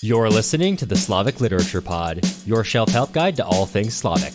You're listening to the Slavic Literature Pod, your shelf help guide to all things Slavic.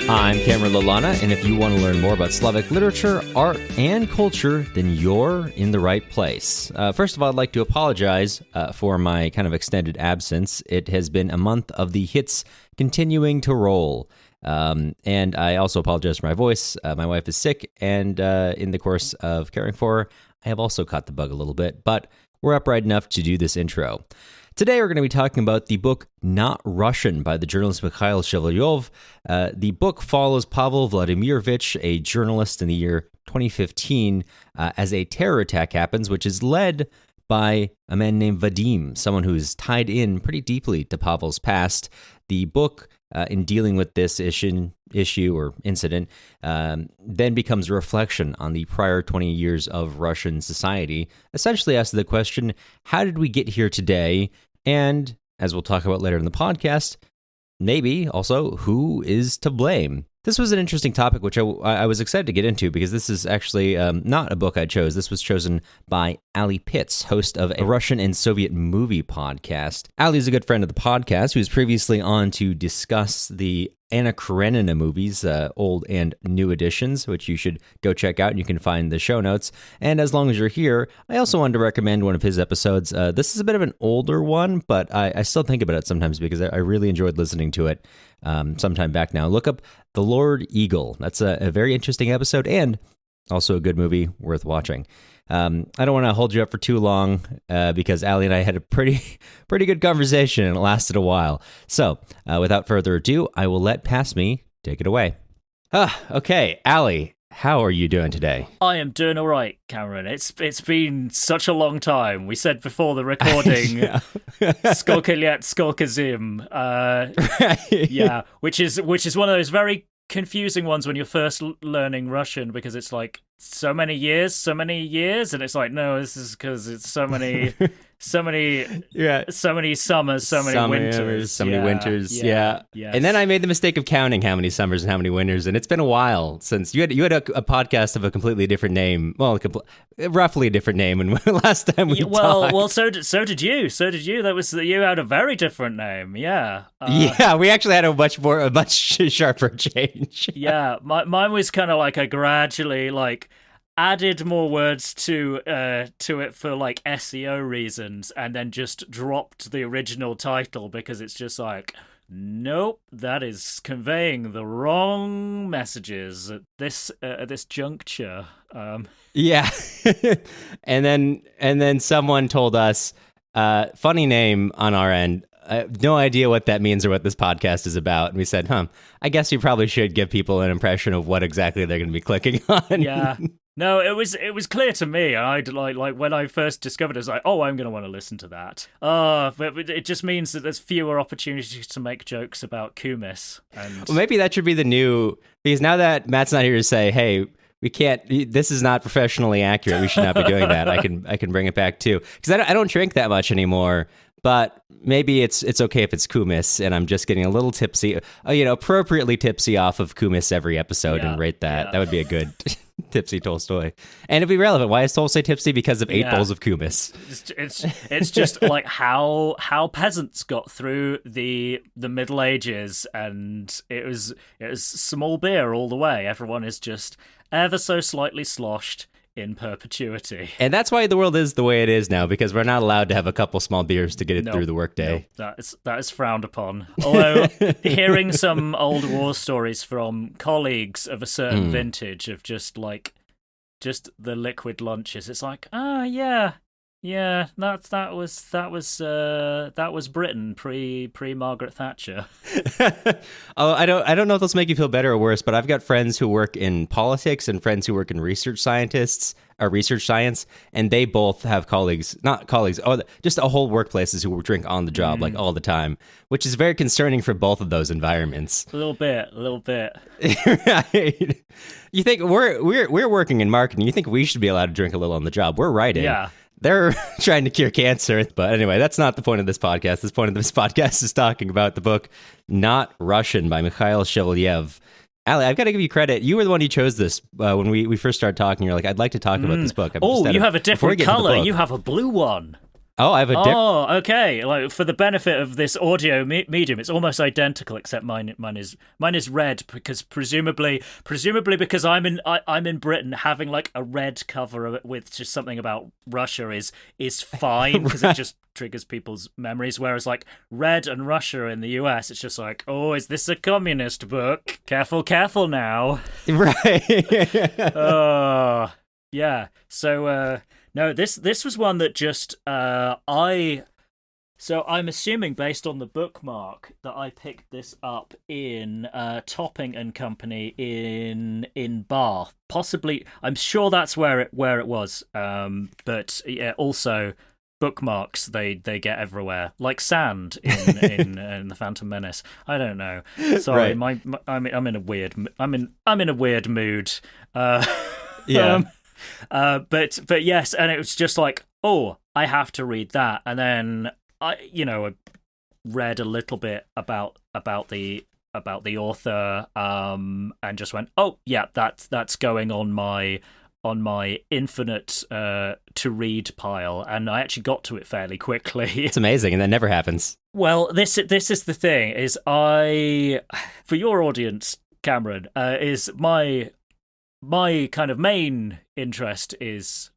I'm Cameron Lalana, and if you want to learn more about Slavic literature, art, and culture, then you're in the right place. First of all, I'd like to apologize for my kind of extended absence. It has been a month of the hits continuing to roll. And I also apologize for my voice. My wife is sick, and in the course of caring for her, I have also caught the bug a little bit, but we're upright enough to do this intro. Today, we're going to be talking about the book Not Russian by the journalist Mikhail Shevelev. The book follows Pavel Vladimirovich, a journalist in the year 2015, as a terror attack happens, which is led by a man named Vadim, someone who's tied in pretty deeply to Pavel's past. The book, in dealing with this issue or incident, then becomes a reflection on the prior 20 years of Russian society, essentially asks the question, how did we get here today? And, as we'll talk about later in the podcast, maybe also, who is to blame? This was an interesting topic, which I was excited to get into, because this is actually not a book I chose. This was chosen by Ali Pitts, host of a Russian and Soviet movie podcast. Ali is a good friend of the podcast, who was previously on to discuss the Anna Karenina movies, old and new editions, which you should go check out, and you can find the show notes. And as long as you're here, I also wanted to recommend one of his episodes. This is a bit of an older one, but I still think about it sometimes because I really enjoyed listening to it sometime back now. Look up The Lord Eagle. That's a very interesting episode and also a good movie worth watching. I don't want to hold you up for too long because Ali and I had a pretty good conversation, and it lasted a while. So, without further ado, I will let Pass Me take it away. Okay, Ali, how are you doing today? I am doing all right, Cameron. It's been such a long time. We said before the recording, Skolka let, skolka zim. Right. Yeah, which is one of those very confusing ones when you're first learning Russian, because it's like so many years, and it's like, no, this is because it's so many summers, so many winters. Yeah. Yes. And then I made the mistake of counting how many summers and how many winters, and it's been a while since you had a podcast of a completely different name. Well, roughly a different name, and last time we talked. Well, so did you. You had a very different name. Yeah. Yeah, we actually had a much sharper change. Yeah, mine was kind of like a gradually added more words to it for like SEO reasons, and then just dropped the original title because it's just like, nope, that is conveying the wrong messages at this juncture. Yeah. and then someone told us, funny name on our end. I have no idea what that means or what this podcast is about. And we said, I guess we probably should give people an impression of what exactly they're going to be clicking on. Yeah. No, it was clear to me. I'd like when I first discovered it, I was like, I'm going to want to listen to that. But it just means that there's fewer opportunities to make jokes about Kumis. And... Well, maybe that should be the new, because now that Matt's not here to say, hey, we can't, this is not professionally accurate, we should not be doing that. I can bring it back too. Because I don't drink that much anymore. But maybe it's okay if it's Kumis, and I'm just getting a little tipsy, appropriately tipsy off of Kumis every episode, and rate that. Yeah. That would be a good tipsy Tolstoy. And it'd be relevant. Why is Tolstoy tipsy? Because of 8 bowls of Kumis. It's just like how peasants got through the Middle Ages, and it was small beer all the way. Everyone is just ever so slightly sloshed in perpetuity. And that's why the world is the way it is now, because we're not allowed to have a couple small beers to get it through the workday. No, that is frowned upon. Although hearing some old war stories from colleagues of a certain vintage of just the liquid lunches, it's like, that was Britain pre Margaret Thatcher. I don't know if those make you feel better or worse, but I've got friends who work in politics and friends who work in research science, and they both have just a whole workplaces who drink on the job like all the time, which is very concerning for both of those environments. A little bit. Right. You think we're working in marketing? You think we should be allowed to drink a little on the job? We're writing. Yeah. They're trying to cure cancer. But anyway, that's not the point of this podcast. The point of this podcast is talking about the book Not Russian by Mikhail Shevelev. Ali, I've got to give you credit. You were the one who chose this when we first started talking. You're like, I'd like to talk about this book. You have a different color. You have a blue one. Oh, I have a okay. Like, for the benefit of this audio medium, it's almost identical, except mine is red because presumably because I'm in Britain, having like a red cover with just something about Russia is fine because it just triggers people's memories. Whereas like red and Russia in the US, it's just like, oh, is this a communist book? Careful now. Right. Oh, yeah. So. No, this was one that just So I'm assuming based on the bookmark that I picked this up in Topping and Company in Bath. Possibly, I'm sure that's where it was. But yeah, also bookmarks they get everywhere, like sand in the Phantom Menace. I don't know. Sorry, right. I'm in a weird mood. Yeah. But yes, and it was just like, oh, I have to read that, and then I read a little bit about the author, and just went, oh yeah, that's going on my infinite to read pile, and I actually got to it fairly quickly. It's amazing, and that never happens. Well, this is the thing, is for your audience, Cameron, is my kind of main interest is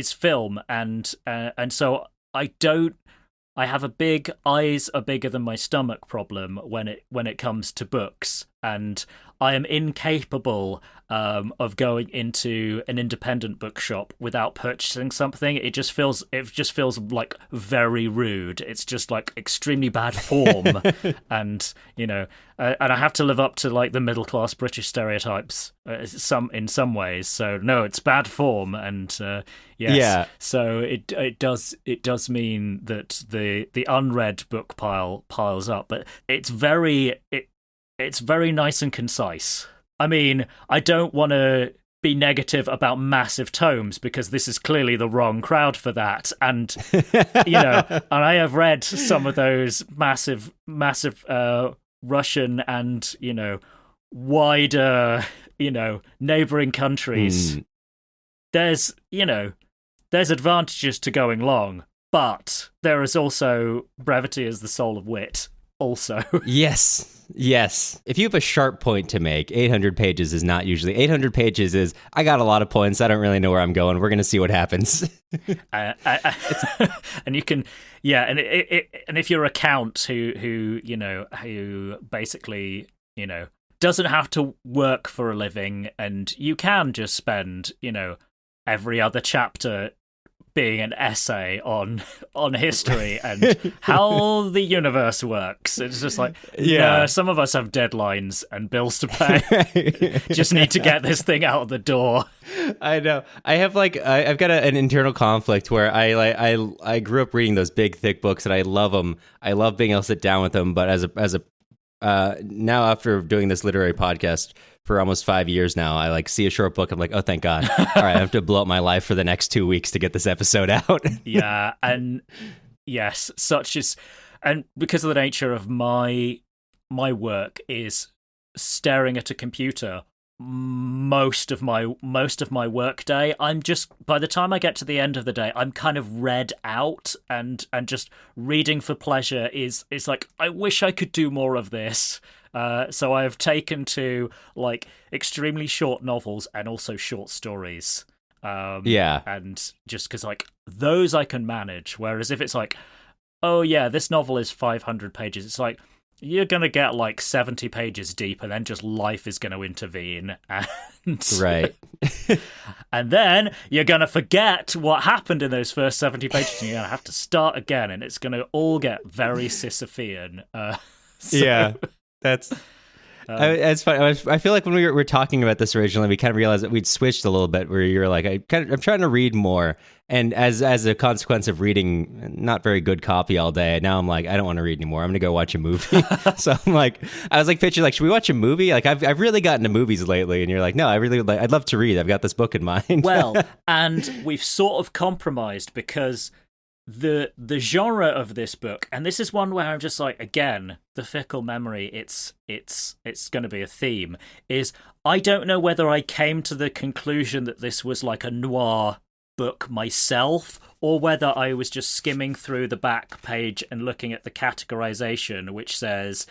film, and so I have a big eyes are bigger than my stomach problem when it comes to books, and I am incapable of going into an independent bookshop without purchasing something. It just feels like very rude. It's just like extremely bad form, and and I have to live up to like the middle class British stereotypes in some ways. So no, it's bad form, and yes. Yeah. So it does mean that the unread book piles up, but it's very nice and concise. I mean, I don't want to be negative about massive tomes because this is clearly the wrong crowd for that, and and I have read some of those massive Russian and wider neighboring countries. There's advantages to going long, but there is also brevity as the soul of wit. Also, yes. If you have a sharp point to make, 800 pages is not usually. 800 pages is, I got a lot of points. I don't really know where I'm going. We're going to see what happens. And you can, and if you're a count who basically doesn't have to work for a living, and you can just spend every other chapter being an essay on history and how the universe works. It's just like, no, some of us have deadlines and bills to pay. Just need to get this thing out of the door. I know. I have I've got an internal conflict where I grew up reading those big thick books and I love them. I love being able to sit down with them. But as a now after doing this literary podcast for almost 5 years now, I see a short book. I'm like, oh, thank God. All right, I have to blow up my life for the next 2 weeks to get this episode out. Yeah, and yes, and because of the nature of my work is staring at a computer most of my work day, I'm just, by the time I get to the end of the day, I'm kind of read out, and just reading for pleasure is like, I wish I could do more of this. So I have taken to extremely short novels and also short stories. And just because those I can manage. Whereas if it's oh yeah, this novel is 500 pages, it's like, you're going to get 70 pages deep and then just life is going to intervene. And, right. And then you're going to forget what happened in those first 70 pages and you're going to have to start again, and it's going to all get very Sisyphean. Yeah, that's... It's funny. I feel like when we were talking about this originally, we kind of realized that we'd switched a little bit. Where you're like, I'm trying to read more, and as a consequence of reading not very good copy all day, now I'm like, I don't want to read anymore. I'm gonna go watch a movie. So I'm like, I was like, picture like, should we watch a movie? Like, I've really gotten to movies lately, and you're like, no, I really like. I'd love to read. I've got this book in mind. Well, and we've sort of compromised because the genre of this book, and this is one where I'm just like, again, the fickle memory, it's going to be a theme, is I don't know whether I came to the conclusion that this was like a noir book myself, or whether I was just skimming through the back page and looking at the categorization, which says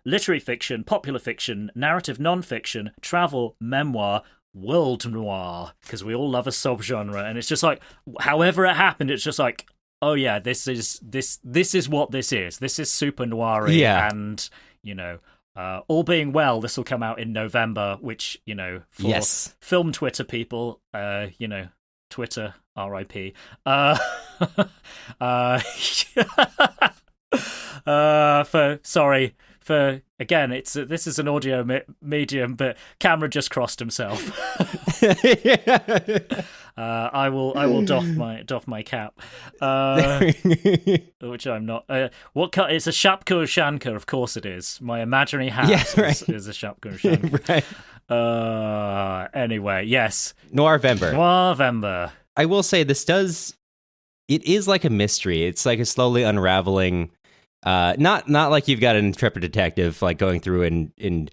literary fiction, popular fiction, narrative non-fiction, travel, memoir, world noir, because we all love a subgenre, and it's just like, however it happened, it's just like, oh yeah, this is what this is. This is super noir-y, and all being well, this will come out in November, which for film Twitter people, Twitter RIP. For again, this is an audio medium, but Cameron just crossed himself. I will doff my cap, which I'm not. It's a Shapko Shanka, of course it is. My imaginary hat is a Shapko Shanka. Right. Anyway, yes, Noirvember. I will say it is like a mystery. It's like a slowly unraveling. Not like you've got an intrepid detective like going through and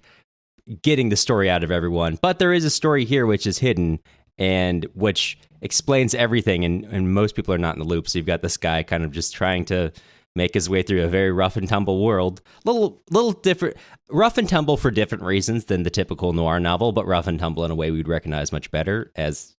getting the story out of everyone, but there is a story here which is hidden and which explains everything, and most people are not in the loop. So you've got this guy kind of just trying to make his way through a very rough and tumble world, little different, rough and tumble for different reasons than the typical noir novel, but rough and tumble in a way we'd recognize much better as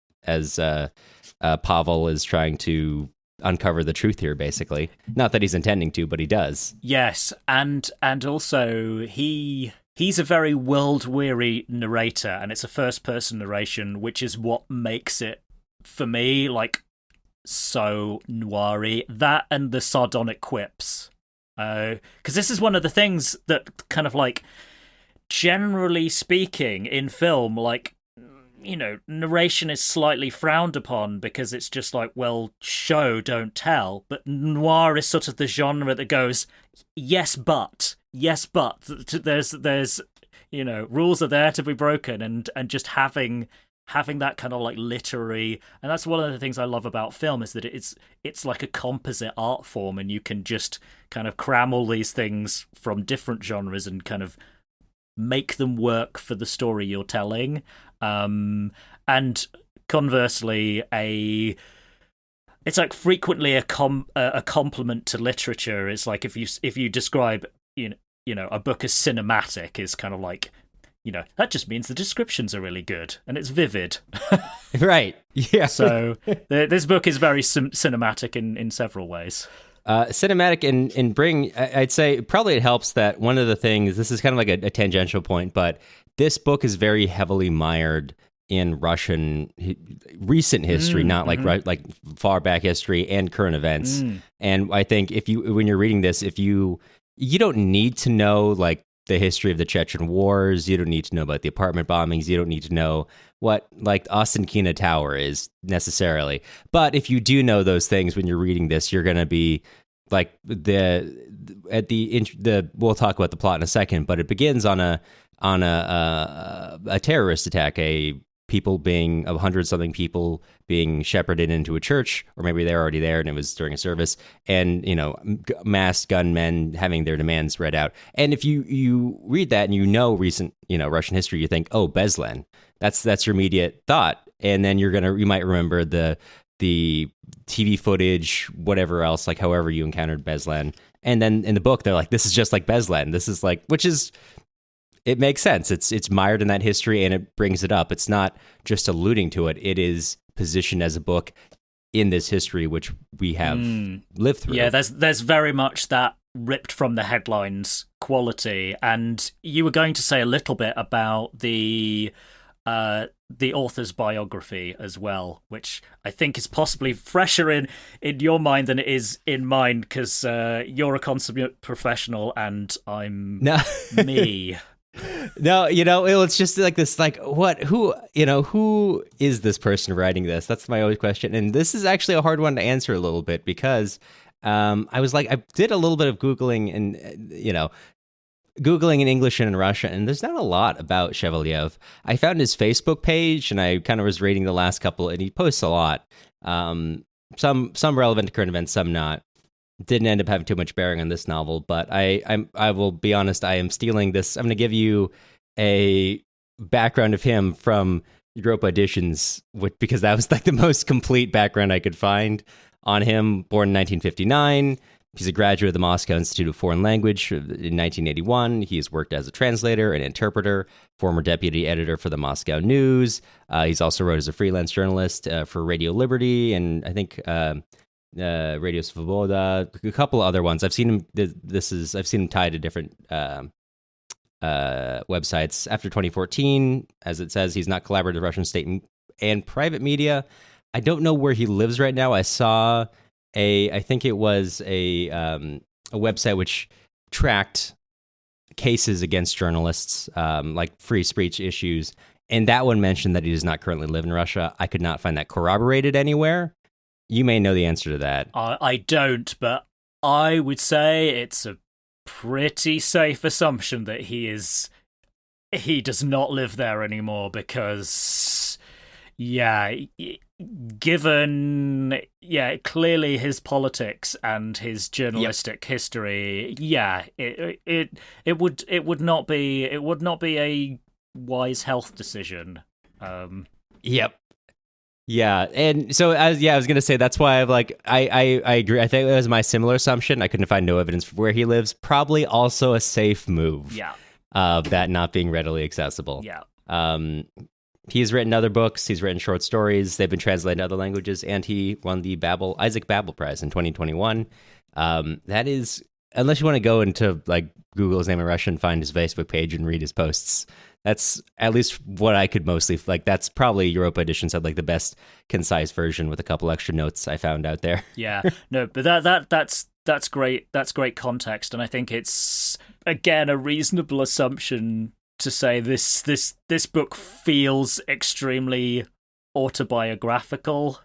Pavel is trying to uncover the truth here, basically. Not that he's intending to, but he does. Yes, and also he's a very world-weary narrator, and it's a first-person narration, which is what makes it, for me, like, so noir-y. That and the sardonic quips. Because this is one of the things that kind of, like, generally speaking, in film, like, narration is slightly frowned upon because it's just like, well, show, don't tell. But noir is sort of the genre that goes, yes, but there's rules are there to be broken, and just having that kind of like literary, and that's one of the things I love about film, is that it's like a composite art form, and you can just kind of cram all these things from different genres and kind of make them work for the story you're telling. And conversely, it's like frequently a compliment to literature. It's like if you describe a book as cinematic, is kind of like, that just means the descriptions are really good and it's vivid. Right. Yeah. So this book is very cinematic in several ways. Cinematic and bring, I'd say probably it helps that one of the things, this is kind of like a tangential point, but this book is very heavily mired in Russian recent history, not like far back history and current events. And I think when you're reading this, you don't need to know like the history of the Chechen wars. You don't need to know about the apartment bombings. You don't need to know what like Ostankina Tower is necessarily. But if you do know those things when you're reading this, you're going to be like we'll talk about the plot in a second, but it begins on a terrorist attack, 100-something people being shepherded into a church, or maybe they're already there and it was during a service, and masked gunmen having their demands read out. And if you read that and recent Russian history, you think, oh, Beslan. That's your immediate thought, and then you might remember the TV footage, whatever else, like however you encountered Beslan. And then in the book, they're like, this is just like Beslan. This is like, it makes sense. It's mired in that history and it brings it up. It's not just alluding to it. It is positioned as a book in this history, which we have lived through. Yeah, there's very much that ripped from the headlines quality. And you were going to say a little bit about the author's biography as well, which I think is possibly fresher in your mind than it is in mine, because you're a consummate professional and I'm me. No, it's just like this, like, who is this person writing this? That's my always question. And this is actually a hard one to answer a little bit because I was like, I did a little bit of Googling and, Googling in English and in Russian, and there's not a lot about Shevelev. I found his Facebook page, and I kind of was reading the last couple, and he posts a lot. Some relevant to current events, some not. Didn't end up having too much bearing on this novel, but I will be honest, I am stealing this. I'm going to give you a background of him from Europa Editions, because that was like the most complete background I could find on him. Born in 1959. He's a graduate of the Moscow Institute of Foreign Language in 1981. He has worked as a translator and interpreter, former deputy editor for the Moscow News. He's also wrote as a freelance journalist for Radio Liberty and I think Radio Svoboda, a couple of other ones. I've seen him. I've seen him tied to different websites. After 2014, as it says, he's not collaborated with Russian state and private media. I don't know where he lives right now. I saw I think it was a website which tracked cases against journalists, like free speech issues, and that one mentioned that he does not currently live in Russia. I could not find that corroborated anywhere. You may know the answer to that. I don't, but I would say it's a pretty safe assumption that he does not live there anymore because, given clearly his politics and his journalistic history, it would not be a wise health decision. Yep. Yeah, and so I was gonna say that's why I agree. I think that was my similar assumption. I couldn't find no evidence for where he lives. Probably also a safe move. Yeah. Of that not being readily accessible. Yeah. He's written other books. He's written short stories. They've been translated to other languages, and he won the Isaac Babel Prize in 2021. That is, unless you want to go into like Google his name in Russian, find his Facebook page, and read his posts. That's at least what I could mostly like. That's probably Europa Editions had like the best concise version with a couple extra notes I found out there. Yeah, no, but that's great. That's great context, and I think it's again a reasonable assumption to say this book feels extremely autobiographical.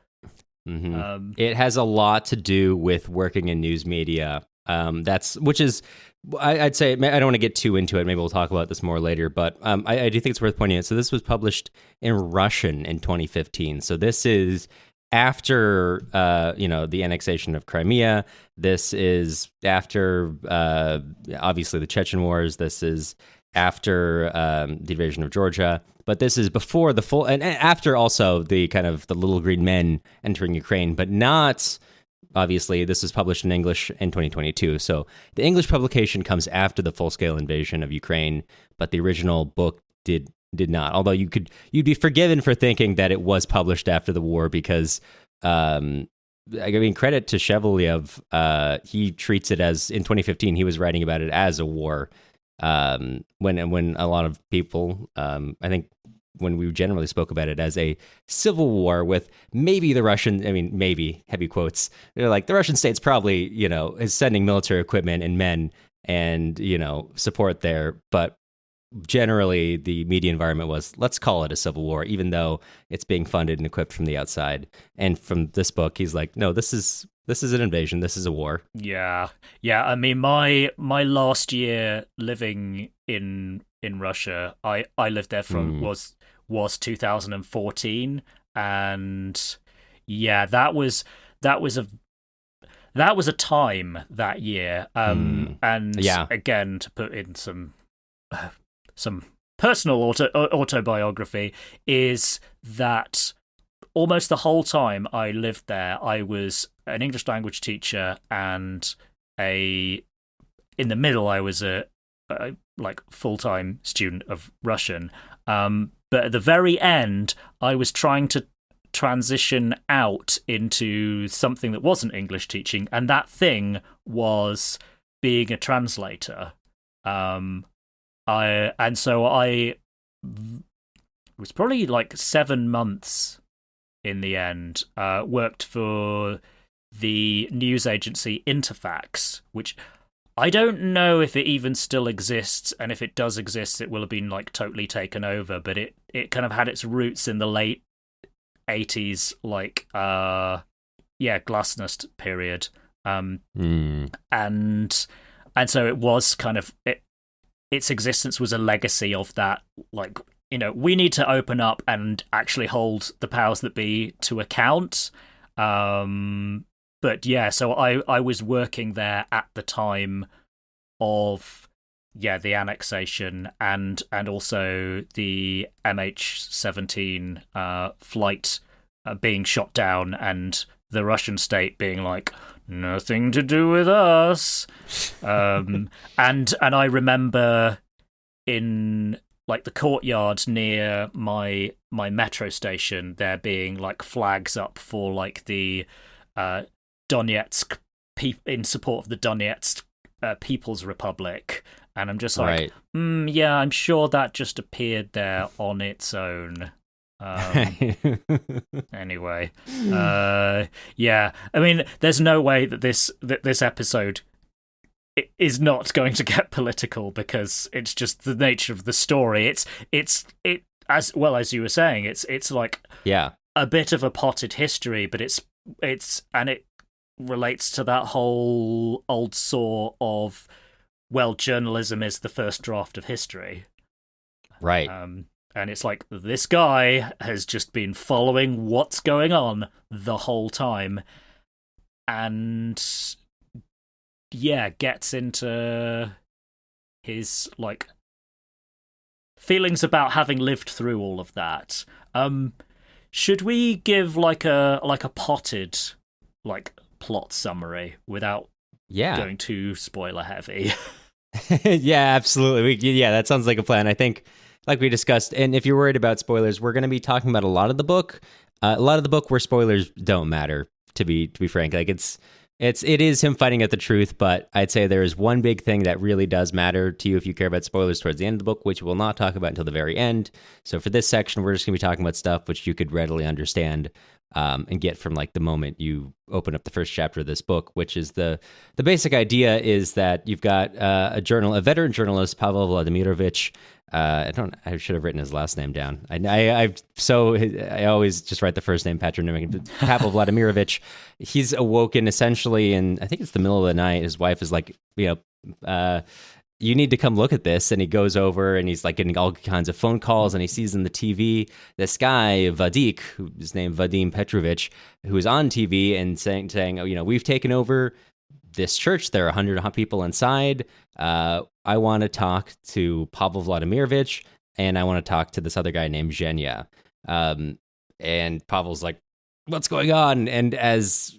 Mm-hmm. It has a lot to do with working in news media. I'd say, I don't want to get too into it. Maybe we'll talk about this more later, but I do think it's worth pointing out. So this was published in Russian in 2015. So this is after, the annexation of Crimea. This is after, obviously, the Chechen Wars. This is after the invasion of Georgia. But this is before the full, and after also the kind of the Little Green Men entering Ukraine, but not... Obviously, this was published in English in 2022, so the English publication comes after the full-scale invasion of Ukraine, but the original book did not. Although you'd be forgiven for thinking that it was published after the war because, credit to Shevelev, he treats it as, in 2015, he was writing about it as a war, when a lot of people, I think, when we generally spoke about it as a civil war with maybe the Russian, maybe, heavy quotes, they're like, the Russian state's probably, is sending military equipment and men and, support there. But generally the media environment was, let's call it a civil war, even though it's being funded and equipped from the outside. And from this book, he's like, no, this is an invasion. This is a war. Yeah. I mean, my last year living in Russia, I lived there from was 2014, and that was a time that year. And again, to put in some personal autobiography, is that almost the whole time I lived there, I was an English language teacher, and in the middle I was a full-time student of Russian. But at the very end, I was trying to transition out into something that wasn't English teaching, and that thing was being a translator. I was probably like 7 months in the end. Worked for the news agency Interfax, which I don't know if it even still exists, and if it does exist, it will have been like totally taken over. But it kind of had its roots in the late 80s, like glasnost period, and so it was kind of its existence was a legacy of that, like, you know, we need to open up and actually hold the powers that be to account. But yeah, so I was working there at the time of the annexation and also the MH17 flight being shot down, and the Russian state being like, nothing to do with us. And I remember in like the courtyard near my metro station there being like flags up for like the Donetsk in support of the Donetsk People's Republic, and I'm just like, yeah, I'm sure that just appeared there on its own. Anyway, yeah, I mean, there's no way that this episode is not going to get political, because it's just the nature of the story. It's as well as you were saying, it's like a bit of a potted history, but it relates to that whole old saw of, well, journalism is the first draft of history, right? And it's like, this guy has just been following what's going on the whole time, and gets into his like feelings about having lived through all of that. Should we give like a potted like plot summary without going too spoiler heavy? Yeah, absolutely. That sounds like a plan. I think, like we discussed, and if you're worried about spoilers, we're going to be talking about a lot of the book where spoilers don't matter. To be frank, like it is him fighting at the truth, but I'd say there is one big thing that really does matter to you if you care about spoilers towards the end of the book, which we'll not talk about until the very end. So for this section, we're just going to be talking about stuff which you could readily understand and get from like the moment you open up the first chapter of this book, which is the basic idea is that you've got a veteran journalist, Pavel Vladimirovich. I should have written his last name down. I always just write the first name, patronymic. Pavel Vladimirovich. He's awoken essentially, and I think it's the middle of the night. His wife is like, you need to come look at this. And he goes over and he's like getting all kinds of phone calls, and he sees in the TV this guy, Vadik, who's named Vadim Petrovich, who is on TV and saying, oh, we've taken over this church. There are 100 people inside. I want to talk to Pavel Vladimirovich, and I want to talk to this other guy named Zhenya. And Pavel's like, what's going on? And as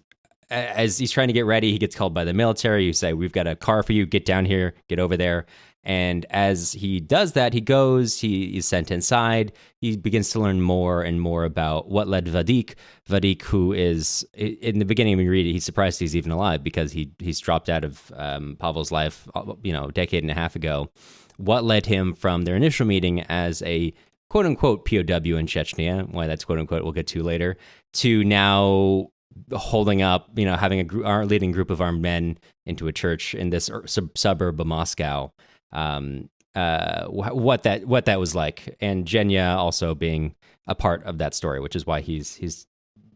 he's trying to get ready, he gets called by the military. You say, we've got a car for you. Get down here. Get over there. And as he does that, he goes, he's sent inside. He begins to learn more and more about what led Vadik, who is, in the beginning when you read it, he's surprised he's even alive because he's dropped out of Pavel's life, a decade and a half ago. What led him from their initial meeting as a quote-unquote POW in Chechnya, why that's quote-unquote we'll get to later, to now holding up, having a leading group of armed men into a church in this suburb of Moscow. What that was like, and Zhenya also being a part of that story, which is why he's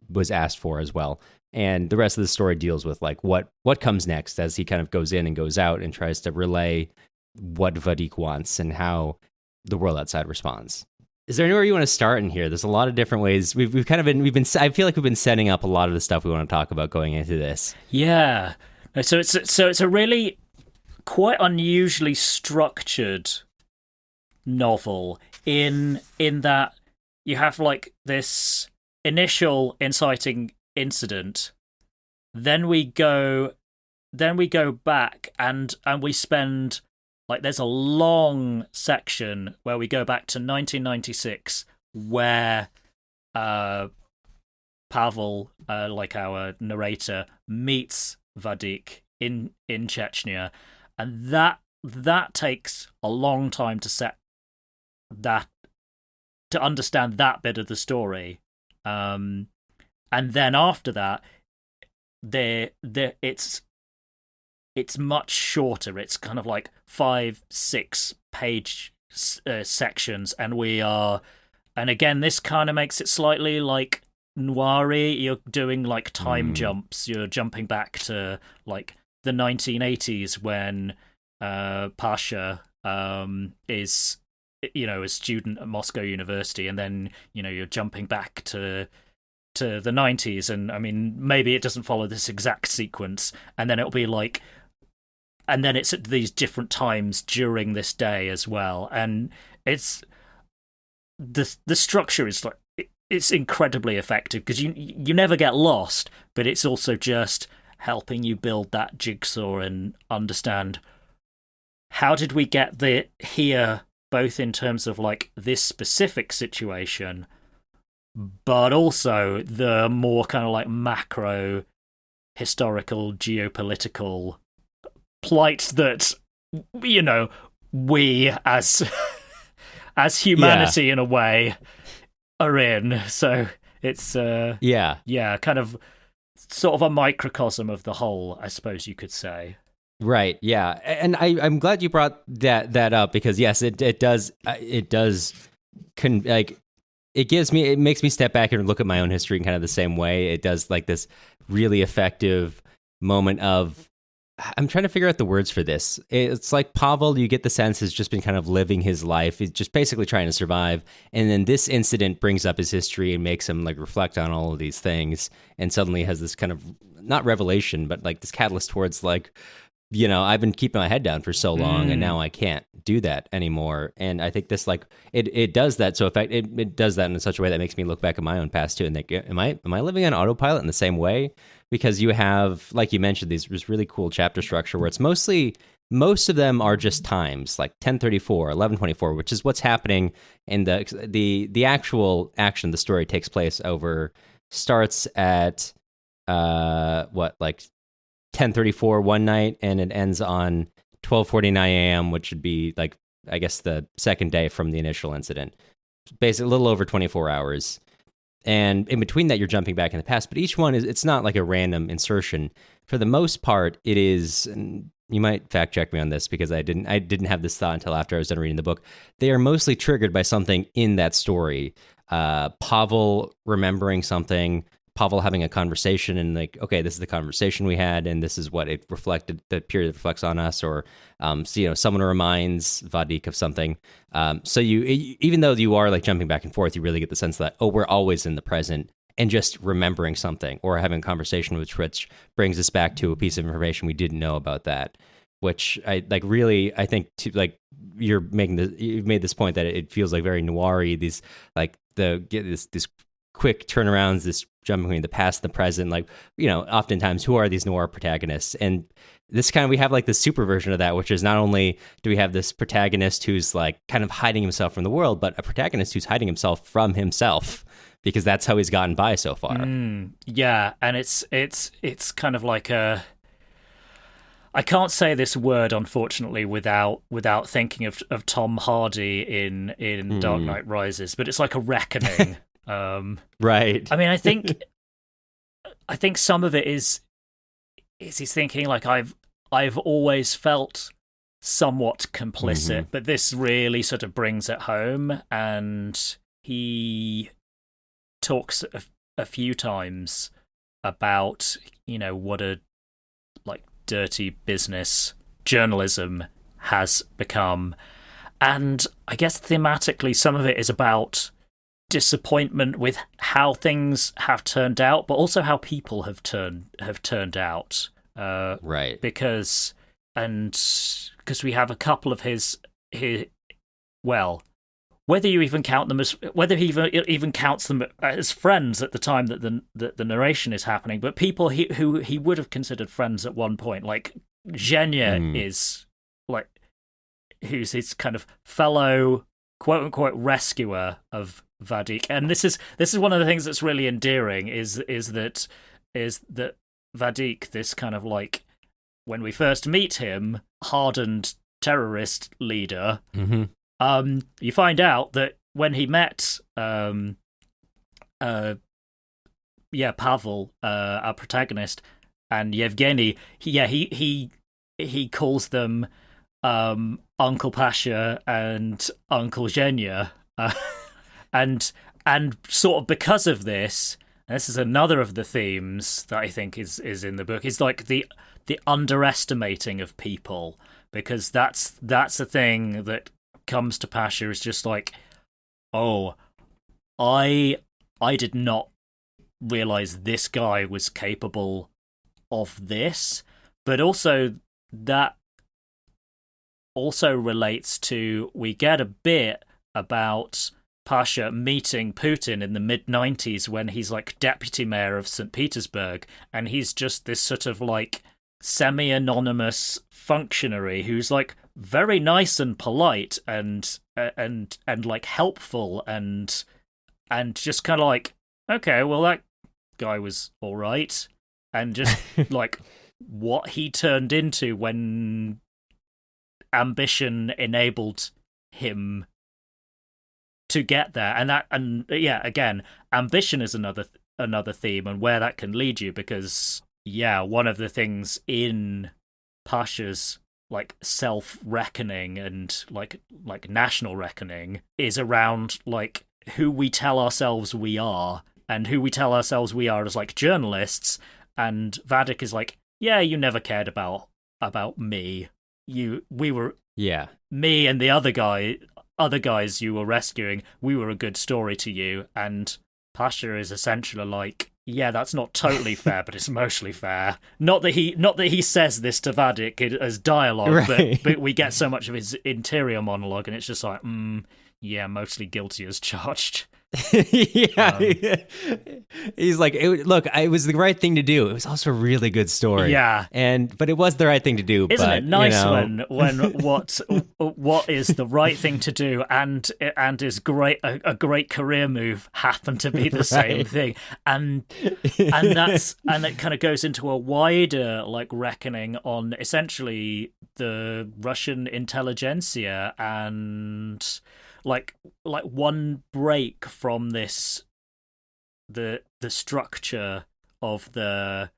was asked for as well. And the rest of the story deals with like what comes next as he kind of goes in and goes out and tries to relay what Vadik wants and how the world outside responds. Is there anywhere you want to start in here? There's a lot of different ways. We've been I feel like we've been setting up a lot of the stuff we want to talk about going into this. Yeah. So it's a really quite unusually structured novel in that you have like this initial inciting incident, then we go back and we spend like there's a long section where we go back to 1996 where Pavel, like our narrator, meets Vadik in Chechnya. And that takes a long time to set that, to understand that bit of the story, and then after that, it's it's much shorter. It's kind of like 5-6 page sections, and again, this kind of makes it slightly like noir-y. You're doing like time jumps. You're jumping back to like the 1980s when Pasha is a student at Moscow University, and then you're jumping back to the 90s, and I mean maybe it doesn't follow this exact sequence, and then it'll be like, and then it's at these different times during this day as well, and it's the structure is like, it's incredibly effective because you never get lost, but it's also just helping you build that jigsaw and understand how did we get here, both in terms of like this specific situation, but also the more kind of like macro historical geopolitical plight that we as humanity in a way are in. So it's kind of sort of a microcosm of the whole, I suppose you could say. Right. Yeah. And I'm glad you brought that up, because yes, it does it makes me step back and look at my own history in kind of the same way. It does like this really effective moment of, I'm trying to figure out the words for this. It's like Pavel, you get the sense, has just been kind of living his life. He's just basically trying to survive. And then this incident brings up his history and makes him like reflect on all of these things. And suddenly has this kind of, not revelation, but like this catalyst towards like, I've been keeping my head down for so long, and now I can't do that anymore. And I think this, like, it does that. So it does that in such a way that makes me look back at my own past too, and think, am I living on autopilot in the same way? Because you have, like you mentioned, this really cool chapter structure where it's most of them are just times, like 10:34, 11:24, which is what's happening in the actual action. The story takes place starts at 10:34 one night, and it ends on 12:49 a.m., which would be like, I guess, the second day from the initial incident. Basically, a little over 24 hours. And in between that, you're jumping back in the past. But each one it's not like a random insertion. For the most part, it is, and you might fact check me on this because I didn't have this thought until after I was done reading the book. They are mostly triggered by something in that story. Pavel remembering something, Pavel having a conversation, and like, okay, this is the conversation we had, and this is what it reflected, the period reflects on us, or someone reminds Vadik of something. So even though you are like jumping back and forth, you really get the sense that, we're always in the present and just remembering something or having a conversation which brings us back to a piece of information we didn't know about that. Which I think you've made this point that it feels like very noir-y, these like this quick turnarounds, this jumping between the past and the present, like, oftentimes who are these noir protagonists? And this we have like the super version of that, which is not only do we have this protagonist who's like kind of hiding himself from the world, but a protagonist who's hiding himself from himself, because that's how he's gotten by so far. Yeah, and it's kind of like I can't say this word, unfortunately, without thinking of Tom Hardy in Dark Knight Rises, but it's like a reckoning. Right. I mean, I think some of it is he's thinking like, I've always felt somewhat complicit, but this really sort of brings it home, and he talks a few times about what a like dirty business journalism has become, and I guess thematically some of it is about disappointment with how things have turned out, but also how people have turned out. Right. Because we have a couple of his whether you even count them as, whether he even counts them as friends at the time that the narration is happening, but people who he would have considered friends at one point, like Zhenya is like, who's his kind of fellow quote unquote rescuer of Vadik, and this is one of the things that's really endearing is that Vadik, this kind of like, when we first meet him, hardened terrorist leader, you find out that when he met Pavel, our protagonist, and Yevgeny, he he calls them Uncle Pasha and Uncle Zhenya, and sort of because of this, and this is another of the themes that I think is in the book, is like the underestimating of people, because that's a thing that comes to Pasha, is just like, oh, I did not realize this guy was capable of this, but also that also relates to, we get a bit about Pasha meeting Putin in the mid-90s when he's like deputy mayor of St. Petersburg, and he's just this sort of like semi-anonymous functionary who's like very nice and polite and like helpful and just kind of like, okay, well, that guy was all right, and just like what he turned into when ambition enabled him to get there, and yeah, again, ambition is another theme, and where that can lead you, because yeah, one of the things in Pasha's like self-reckoning and like national reckoning is around like who we tell ourselves we are, and who we tell ourselves we are as like journalists. And Vadik is like, yeah, you never cared about me. We were me and the other guys you were rescuing. We were a good story to you. And Pasha is essentially like, yeah, that's not totally fair, but it's mostly fair. Not that he says this to Vadik as dialogue, right, but we get so much of his interior monologue, and it's just like, yeah, mostly guilty as charged. Yeah, he's like, look, it was the right thing to do. It was also a really good story. Yeah, but it was the right thing to do. Isn't but, it nice when what is the right thing to do and is great a great career move happen to be the same thing, and it kind of goes into a wider like reckoning on essentially the Russian intelligentsia, and like one break from this the structure of this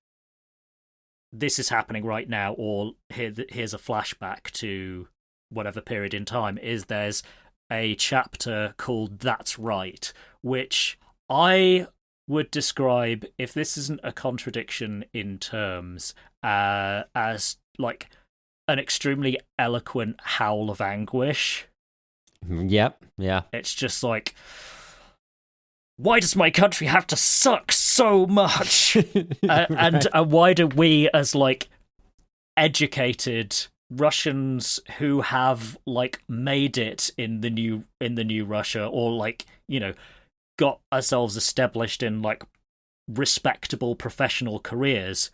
is happening right now, or here's a flashback to whatever period in time, is there's a chapter called That's Right, which I would describe, if this isn't a contradiction in terms, as like an extremely eloquent howl of anguish. Yep, yeah. It's just like, why does my country have to suck so much? And why do we, as like educated Russians who have like made it in the new Russia, or like, you know, got ourselves established in like respectable professional careers,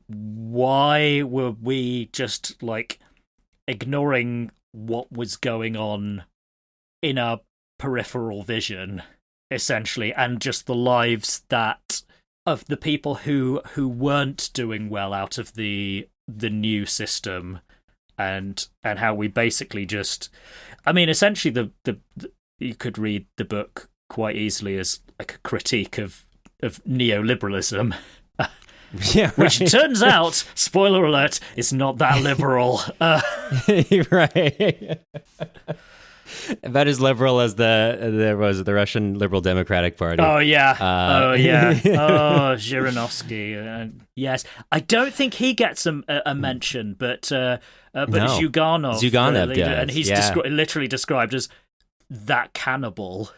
why were we just like ignoring what was going on in our peripheral vision, essentially, and just the lives that of the people who weren't doing well out of the new system, and how we basically just, I mean, essentially the you could read the book quite easily as like a critique of neoliberalism. Yeah, right. Which turns out, spoiler alert, is not that liberal. Right. About as liberal as the Russian Liberal Democratic Party. Oh yeah, Zhirinovsky. Yes, I don't think he gets a mention, but no. Zyuganov does, and he's literally described as that cannibal.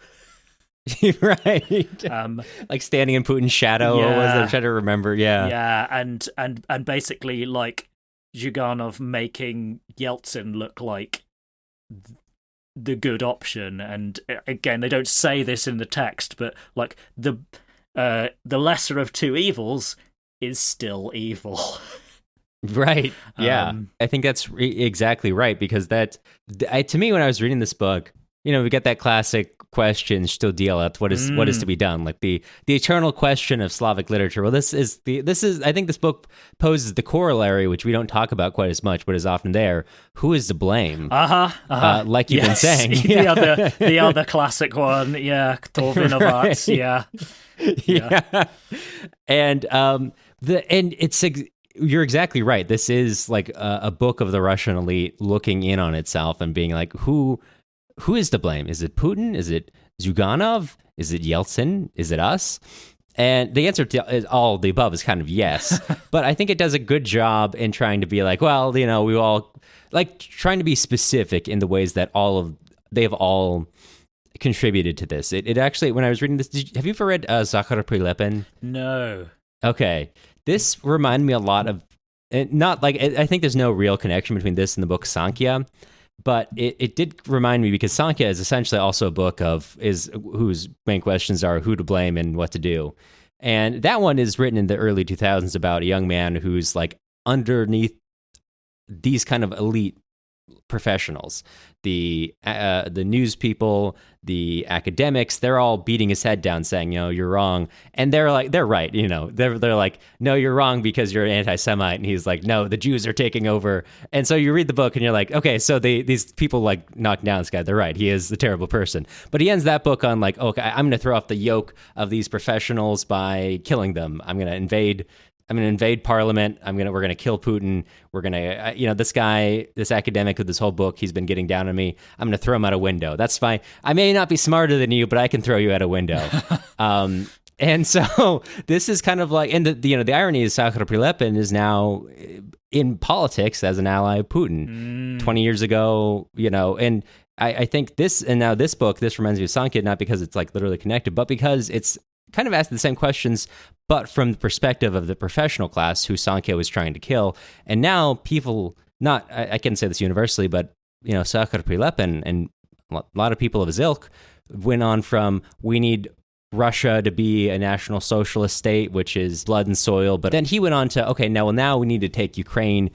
Right. Like standing in Putin's shadow, or was it? I'm trying to remember. Yeah, and basically like Zyuganov making Yeltsin look like the good option. And again, they don't say this in the text, but like the lesser of two evils is still evil. Right. Yeah. I think that's exactly right, because to me, when I was reading this book, you know, we get that classic question, still deal out what is to be done, like the eternal question of Slavic literature. Well, this is I think this book poses the corollary, which we don't talk about quite as much, but is often there. Who is to blame? Like you've been saying. the other classic one, Kto vinovat, yeah. And it's you're exactly right. This is like a book of the Russian elite looking in on itself and being like, who is to blame? Is it Putin? Is it Zyuganov? Is it Yeltsin? Is it us? And the answer to all of the above is kind of yes. But I think it does a good job in trying to be like, well, we all like trying to be specific in the ways that they've all contributed to this. It actually, when I was reading this, have you ever read Zakhar Prilepin? No. Okay. This reminded me a lot of, not like, I think there's no real connection between this and the book Sankhya, but it did remind me because Sankhya is essentially also a book whose main questions are who to blame and what to do. And that one is written in the early 2000s about a young man who's like underneath these kind of elite professionals, the news people, the academics. They're all beating his head down, saying, you're wrong, and they're right. They're like, no, you're wrong because you're an anti-Semite, and he's like, no, the Jews are taking over. And so you read the book, and you're like, okay, so these people like knock down this guy. They're right. He is the terrible person. But he ends that book on like, okay, I'm going to throw off the yoke of these professionals by killing them. I'm going to invade Parliament. We're going to kill Putin. We're going to, this guy, this academic with this whole book, he's been getting down on me. I'm going to throw him out a window. That's fine. I may not be smarter than you, but I can throw you out a window. And so this is kind of like, and the irony is Zakhar Prilepin is now in politics as an ally of Putin 20 years ago, and I think this book, this reminds me of Sankhya, not because it's like literally connected, but because it's kind of asking the same questions, but from the perspective of the professional class who Sankhya was trying to kill. And now people, I can't say this universally, but, Zakhar Prilepin and a lot of people of his ilk went on from, we need Russia to be a national socialist state, which is blood and soil. But then he went on to, okay, now we need to take Ukraine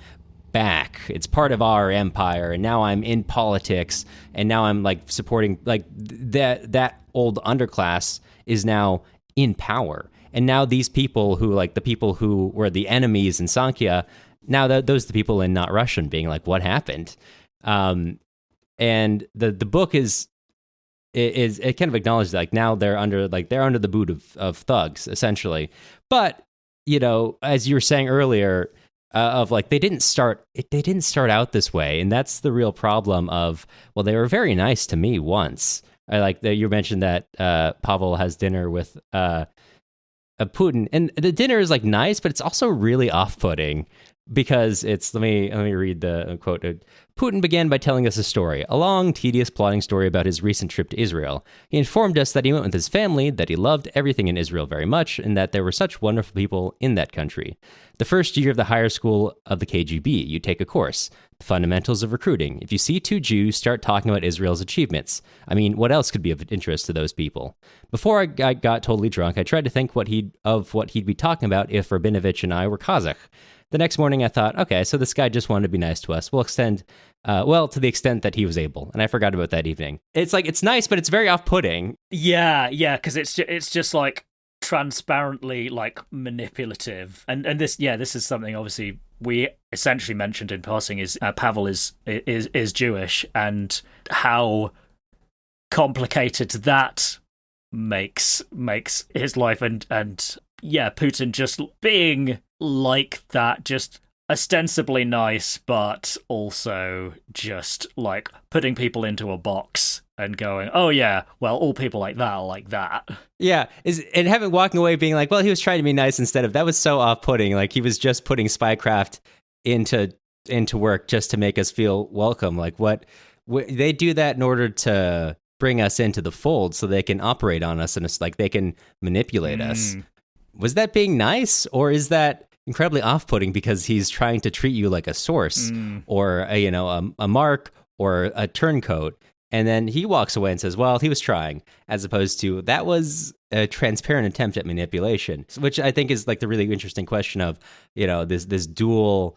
back. It's part of our empire. And now I'm in politics. And now I'm like supporting like that old underclass is now in power. And now these people who like the people who were the enemies in Sankhya, now those are the people in Not Russian being like, what happened? And the book is it kind of acknowledges that, like, now they're under the boot of thugs essentially. But as you were saying earlier, of like they didn't start out this way, and that's the real problem of, well, they were very nice to me once. I like that you mentioned that Pavel has dinner with Putin, and the dinner is like nice, but it's also really off-putting because it's, let me read the quote. Putin began by telling us a story, a long, tedious, plotting story about his recent trip to Israel. He informed us that he went with his family, that he loved everything in Israel very much, and that there were such wonderful people in that country. The first year of the higher school of the KGB, you take a course, the fundamentals of recruiting. If you see two Jews, start talking about Israel's achievements. I mean, what else could be of interest to those people? Before I got totally drunk, I tried to think what he'd be talking about if Rabinovich and I were Kazakh. The next morning, I thought, okay, so this guy just wanted to be nice to us. We'll extend, to the extent that he was able. And I forgot about that evening. It's like, it's nice, but it's very off-putting. Yeah, because it's just like transparently like manipulative. And this is something obviously we essentially mentioned in passing is Pavel is Jewish, and how complicated that makes his life, and Putin just being like that, just ostensibly nice, but also just like putting people into a box and going, oh yeah, well, all people like that are like that. Yeah, and walking away being like, well, he was trying to be nice instead of, that was so off-putting. Like he was just putting spycraft into work just to make us feel welcome. Like they do that in order to bring us into the fold so they can operate on us, and it's like they can manipulate us. Was that being nice, or is that incredibly off-putting because he's trying to treat you like a source or a mark or a turncoat? And then he walks away and says, well, he was trying, as opposed to that was a transparent attempt at manipulation, which I think is like the really interesting question of, this dual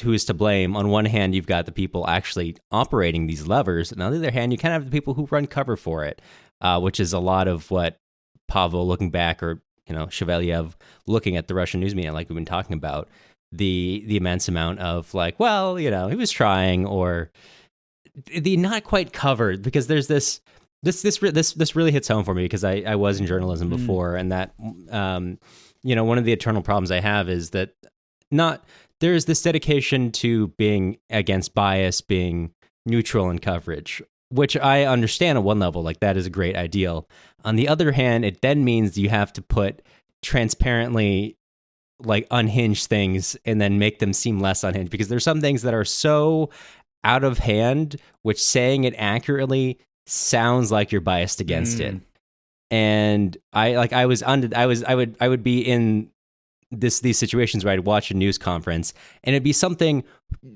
who's to blame. On one hand, you've got the people actually operating these levers, and on the other hand, you kind of have the people who run cover for it, which is a lot of what Pavel, looking back, or Shevelev looking at the Russian news media, like we've been talking about, the immense amount of like, well, he was trying, or the not quite covered, because there's this really hits home for me because I was in journalism before, and that one of the eternal problems I have is that not there's this dedication to being against bias, being neutral in coverage, which I understand on one level, like that is a great ideal. On the other hand, it then means you have to put transparently like unhinged things and then make them seem less unhinged, because there's some things that are so out of hand, which saying it accurately sounds like you're biased against it. And I would be in these situations where I'd watch a news conference and it'd be something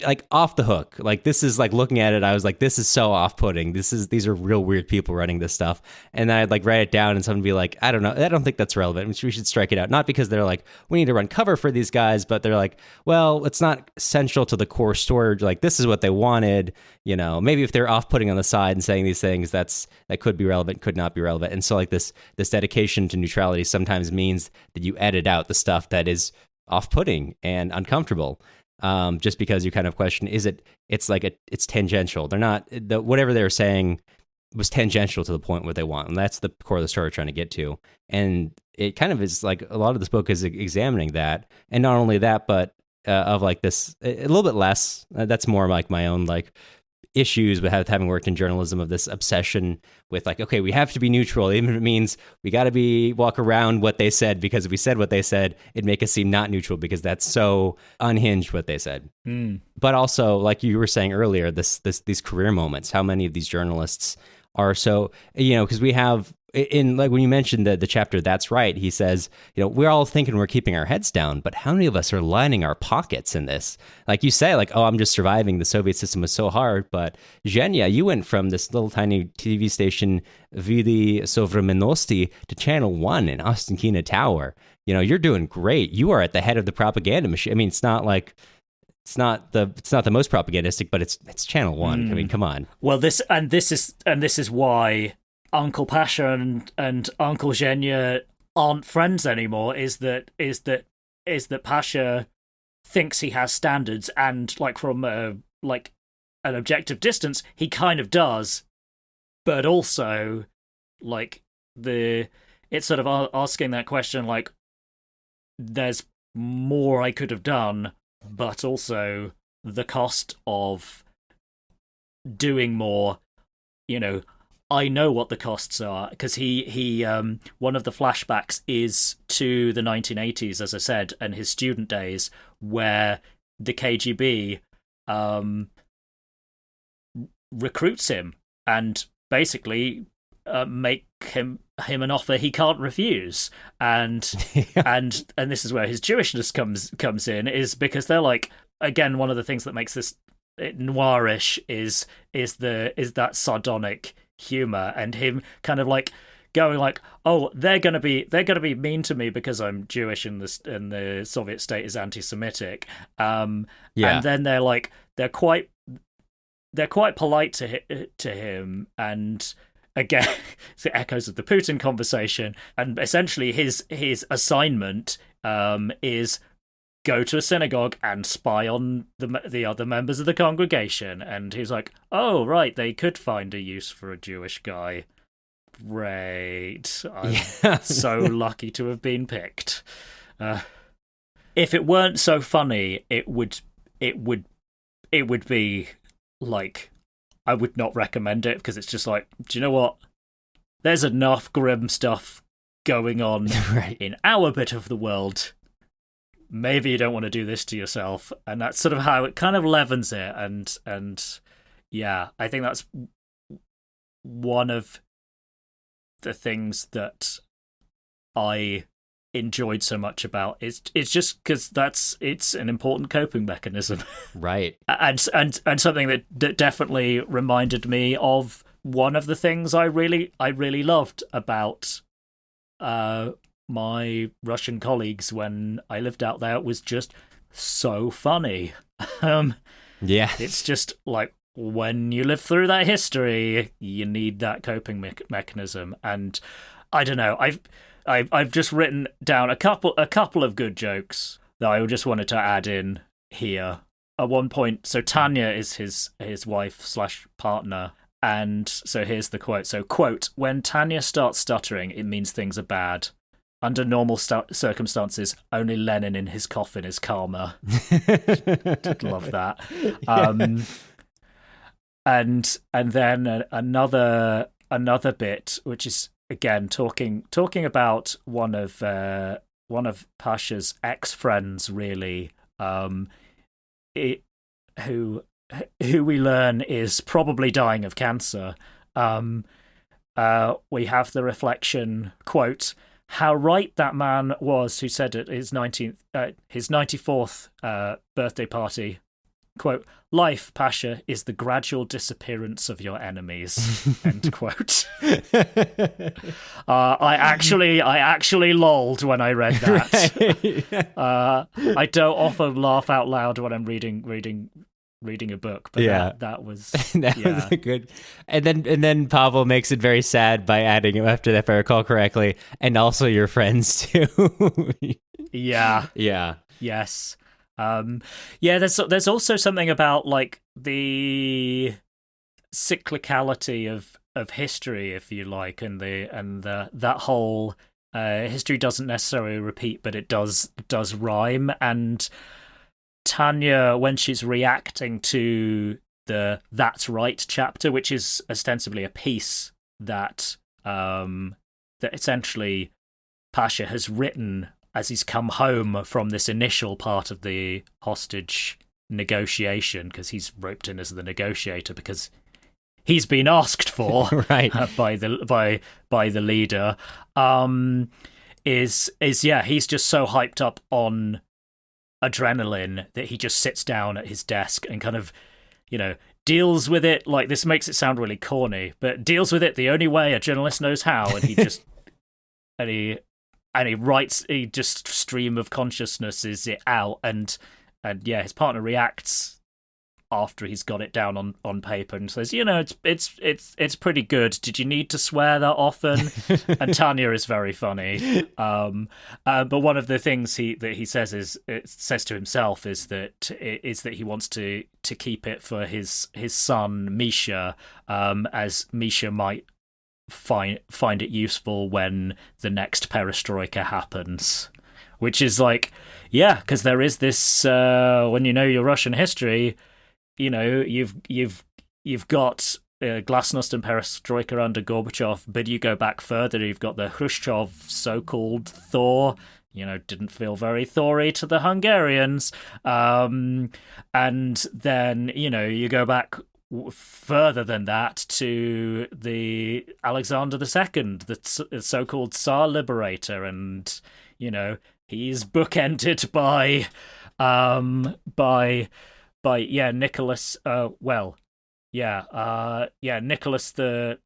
like off the hook. Like this is like looking at it, I was like, this is so off-putting. These are real weird people running this stuff. And then I'd like write it down and someone would be like, I don't know, I don't think that's relevant. We should strike it out. Not because they're like, we need to run cover for these guys, but they're like, well, it's not central to the core story. Like this is what they wanted. You know, maybe if they're off-putting on the side and saying these things, that could be relevant, could not be relevant. And so like this dedication to neutrality sometimes means that you edit out the stuff that is off-putting and uncomfortable, just because you kind of question, it's tangential. They're not, whatever they're saying was tangential to the point where they want, and that's the core of the story we're trying to get to. And it kind of is like a lot of this book is examining that, and not only that, but of like this a little bit less. That's more like my own like issues with having worked in journalism, of this obsession with like, okay, we have to be neutral, even if it means we got to walk around what they said, because if we said what they said, it'd make us seem not neutral because that's so unhinged what they said. But also, like you were saying earlier, these career moments, how many of these journalists are so, you know, because we have in like when you mentioned the chapter, that's right, he says, you know, we're all thinking we're keeping our heads down, but how many of us are lining our pockets in this? Like you say, like, oh, I'm just surviving, the Soviet system was so hard. But Zhenya, you went from this little tiny TV station Vili Sovremenosti to Channel 1 in Ostankina Tower. You know, you're doing great. You are at the head of the propaganda machine. I mean, it's not the most propagandistic, but it's Channel 1. I mean, come on. Well, this is why Uncle Pasha and Uncle Zhenya aren't friends anymore. Is that Pasha thinks he has standards, and like from like an objective distance, he kind of does, but also like it's sort of asking that question like, there's more I could have done, but also the cost of doing more, you know, I know what the costs are, because he one of the flashbacks is to the 1980s, as I said, and his student days, where the KGB recruits him and basically make him an offer he can't refuse, and and this is where his Jewishness comes in, is because they're like, again, one of the things that makes this noirish is that sardonic humor, and him kind of like going like, oh, they're gonna be mean to me because I'm Jewish and the Soviet state is anti-Semitic, and then they're quite polite to him, and again, the echoes of the Putin conversation, and essentially his assignment is go to a synagogue and spy on the other members of the congregation. And he's like, oh, right, they could find a use for a Jewish guy. Great. I'm so lucky to have been picked. If it weren't so funny, it would be like, I would not recommend it, because it's just like, do you know what? There's enough grim stuff going on right in our bit of the world. Maybe you don't want to do this to yourself. And that's sort of how it kind of leavens it. And yeah, I think that's one of the things that I enjoyed so much about. It's just because it's an important coping mechanism. Right. and something that definitely reminded me of one of the things I really loved about my Russian colleagues when I lived out there. It was just so funny. Yeah, it's just like, when you live through that history, you need that coping mechanism. And I don't know, I've just written down a couple of good jokes that I just wanted to add in here. At one point, so Tanya is his wife / partner, and so here's the quote. So, quote, when Tanya starts stuttering, it means things are bad. under normal circumstances, only Lenin in his coffin is calmer. Love that. Yeah. And then another bit, which is again talking about one of Pasha's ex-friends, really, who we learn is probably dying of cancer. We have the reflection, quote, "How right that man was who said at his 94th birthday party, quote, 'Life, Pasha, is the gradual disappearance of your enemies,' end quote." I actually lolled when I read that. Right. I don't often laugh out loud when I'm reading a book, but that was was a good. And then Pavel makes it very sad by adding, after that, if I recall correctly, and also your friends too. Yeah. Yes. There's also something about like the cyclicality of history, if you like, and that whole history doesn't necessarily repeat, but it does rhyme. And Tanya, when she's reacting to the "That's Right" chapter, which is ostensibly a piece that essentially Pasha has written as he's come home from this initial part of the hostage negotiation, because he's roped in as the negotiator because he's been asked for right. by the leader. He's just so hyped up on adrenaline that he just sits down at his desk and kind of, deals with it. Like, this makes it sound really corny, but deals with it the only way a journalist knows how, and he just and he writes, he just stream of consciousnesses it out, and his partner reacts after he's got it down on paper and says, it's pretty good. Did you need to swear that often? And Tanya is very funny. But one of the things he says to himself is that he wants to keep it for his son Misha, as Misha might find it useful when the next perestroika happens, which is like, because there is this when you know your Russian history, you've got glasnost and perestroika under Gorbachev, but you go back further, you've got the Khrushchev so-called thaw, didn't feel very Thory to the Hungarians, and then you go back further than that to the Alexander II, the so-called Tsar Liberator, and he's bookended by Nicholas. Nicholas the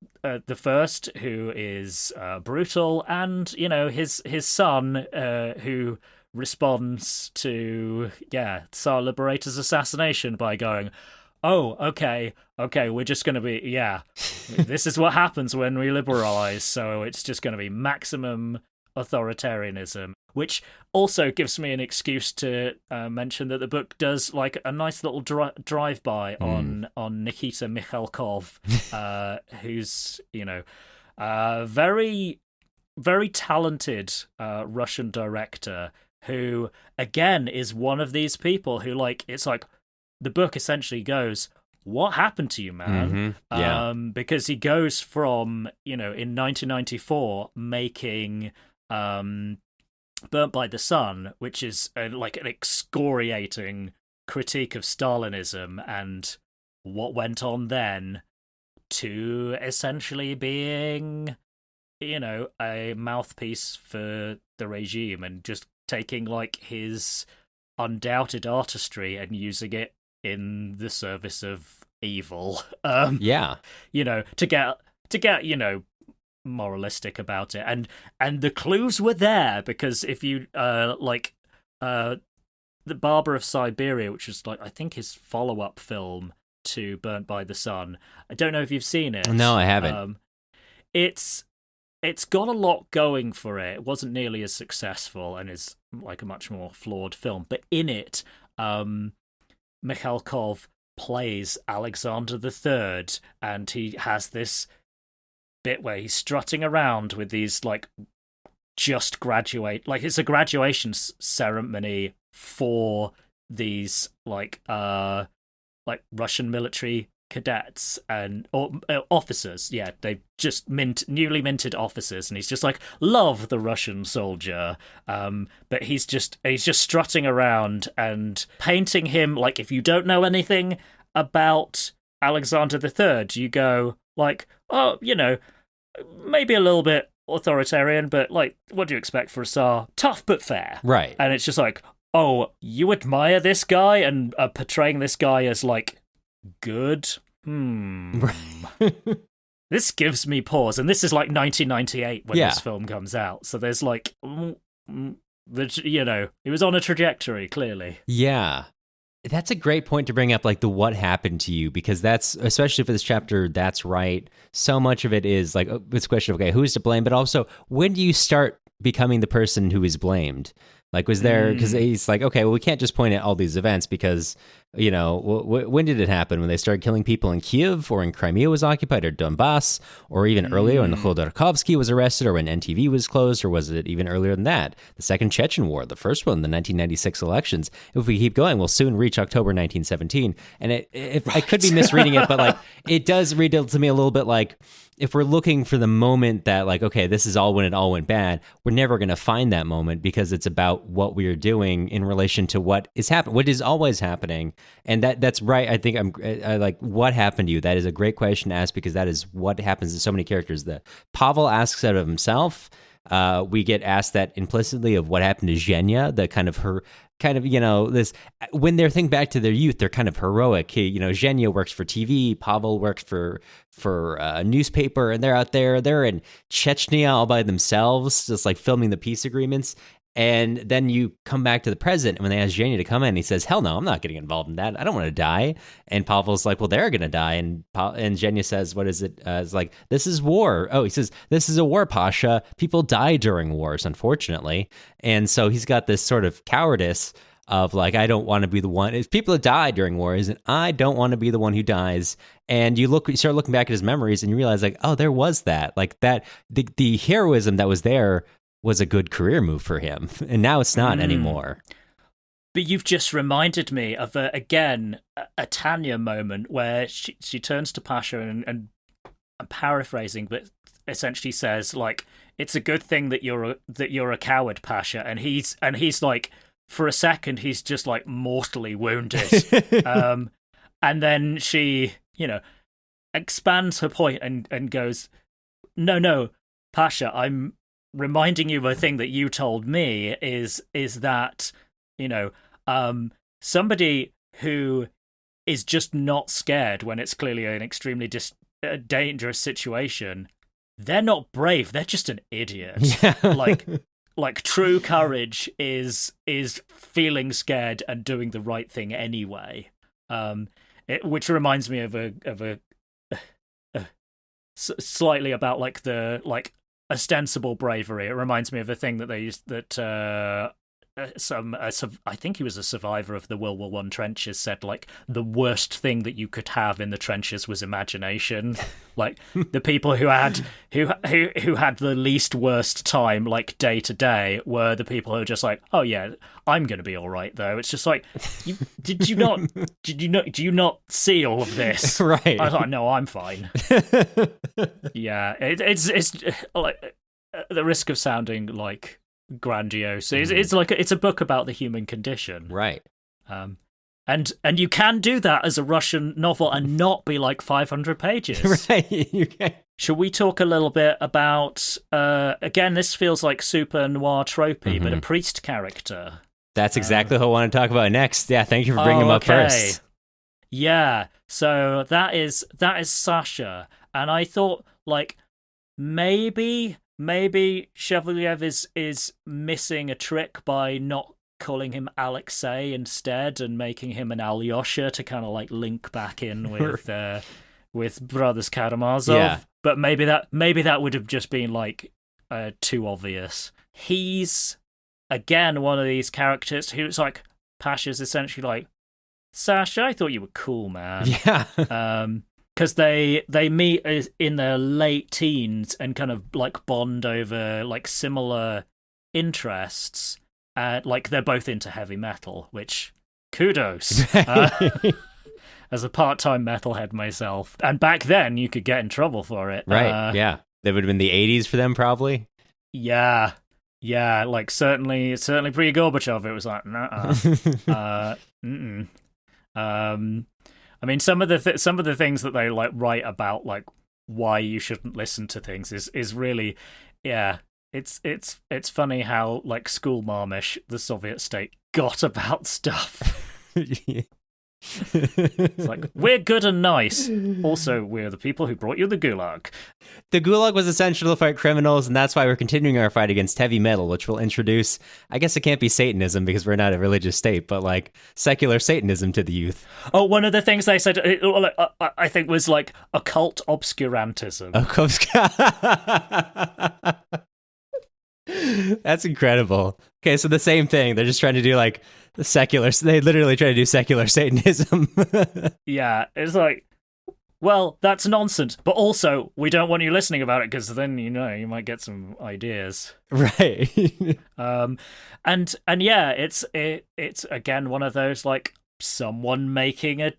First, who is brutal, and his son, who responds to Tsar Liberator's assassination by going, "Oh, okay, we're just going to be, this is what happens when we liberalize, so it's just going to be maximum authoritarianism," which also gives me an excuse to mention that the book does like a nice little drive-by on Nikita Mikhalkov, who's, very, very talented Russian director, who, again, is one of these people who, like, it's like, the book essentially goes, "What happened to you, man?" Mm-hmm. Yeah. Because he goes from, in 1994 making Burnt by the Sun, which is like an excoriating critique of Stalinism and what went on then, to essentially being, a mouthpiece for the regime and just taking like his undoubted artistry and using it in the service of evil. To get moralistic about it, and the clues were there, because if you the Barber of Siberia, which was like, I think, his follow-up film to Burnt by the Sun. I don't know if you've seen it. No, I haven't. It's got a lot going for it. It wasn't nearly as successful and is like a much more flawed film, but in it, Mikhalkov plays Alexander III, and he has this bit where he's strutting around with these like just graduate. Like, it's a graduation ceremony for these like Russian military cadets and officers. Yeah, they've just newly minted officers, and he's just like, love the Russian soldier. But he's just strutting around and painting him like, if you don't know anything about Alexander III, you go like, oh, maybe a little bit authoritarian, but like, what do you expect for a Tsar? Tough but fair. Right. And it's just like, oh, you admire this guy and are portraying this guy as like good? This gives me pause. And this is like 1998 when this film comes out. So there's like, he was on a trajectory, clearly. Yeah. That's a great point to bring up, like the what happened to you, because that's, especially for this chapter, that's right. So much of it is like, it's a question of, okay, who's to blame? But also, when do you start becoming the person who is blamed? Like, was there, because he's like, okay, well, we can't just point at all these events because, when did it happen? When they started killing people in Kiev, or when Crimea was occupied, or Donbass, or even earlier when Khodorkovsky was arrested, or when NTV was closed, or was it even earlier than that? The Second Chechen War, the first one, the 1996 elections. If we keep going, we'll soon reach October 1917. And I could be misreading it, but like, it does read to me a little bit like, if we're looking for the moment that like, okay, this is all when it all went bad, we're never going to find that moment, because it's about what we are doing in relation to what is happening, what is always happening. And that's right. I think I like, what happened to you? That is a great question to ask, because that is what happens to so many characters. That Pavel asks out of himself. We get asked that implicitly of what happened to Zhenya, the kind of her, this, when they think back to their youth, they're kind of heroic. Zhenya works for TV, Pavel works for a newspaper, and they're out there, they're in Chechnya all by themselves, just like filming the peace agreements. And then you come back to the present, and when they ask Zhenya to come in, he says, hell no, I'm not getting involved in that. I don't want to die. And Pavel's like, well, they're going to die. And Zhenya says, what is it? It's like, this is war. Oh, he says, this is a war, Pasha. People die during wars, unfortunately. And so he's got this sort of cowardice of like, I don't want to be the one. If people die during wars, and I don't want to be the one who dies. And you start looking back at his memories, and you realize like, oh, there was that. Like that, the heroism that was there was a good career move for him, and now it's not anymore. But you've just reminded me of a Tanya moment where she turns to Pasha and I'm paraphrasing, but essentially says like, it's a good thing that you're a coward, Pasha, and he's like, for a second he's just like mortally wounded, and then she expands her point and goes, no, Pasha, I'm reminding you of a thing that you told me is that somebody who is just not scared when it's clearly an extremely dangerous situation, they're not brave, they're just an idiot. Yeah. like true courage is feeling scared and doing the right thing anyway, which reminds me of a slightly about like the like ostensible bravery. It reminds me of a thing that they used that I think he was a survivor of the World War I trenches, said like the worst thing that you could have in the trenches was imagination. Like the people who had the least worst time like day to day were the people who are just like, oh yeah, I'm gonna be all right though. It's just like, do you not see all of this? Right. I thought, no, I'm fine. Yeah, it's like at the risk of sounding like grandiose, it's like it's a book about the human condition, right? And you can do that as a Russian novel and not be like 500 pages. Right. You can. Should we talk a little bit about again, this feels like super noir tropey, but a priest character? That's exactly what I want to talk about next. Yeah, thank you for bringing him up first. Yeah, so that is Sasha, and I thought like maybe Shevelev is missing a trick by not calling him Alexei instead and making him an Alyosha to kind of like link back in with Brothers Karamazov. Yeah. But maybe that would have just been like too obvious. He's again one of these characters who's like, Pasha's essentially like, Sasha, I thought you were cool, man. Yeah. because they meet in their late teens and kind of like bond over like similar interests. Like they're both into heavy metal, which kudos. As a part-time metalhead myself, and back then you could get in trouble for it. Right? Yeah, that would have been the '80s for them, probably. Yeah, like certainly pre-Gorbachev. It was like, nah. I mean, some of the things that they like write about, like why you shouldn't listen to things, is really, yeah. It's funny how like school marmish the Soviet state got about stuff. It's like, we're good and nice. Also, we're the people who brought you the Gulag. The Gulag was essential to fight criminals, and that's why we're continuing our fight against heavy metal, which will introduce, I guess it can't be Satanism because we're not a religious state, but like secular Satanism to the youth. Oh, one of the things they said, I think, was like occult obscurantism. That's incredible. Okay, so the same thing. They're just trying to do like the secular. They literally try to do secular Satanism. Yeah, it's like, well, that's nonsense. But also, we don't want you listening about it because then you might get some ideas. Right. And yeah, it's again one of those like someone making a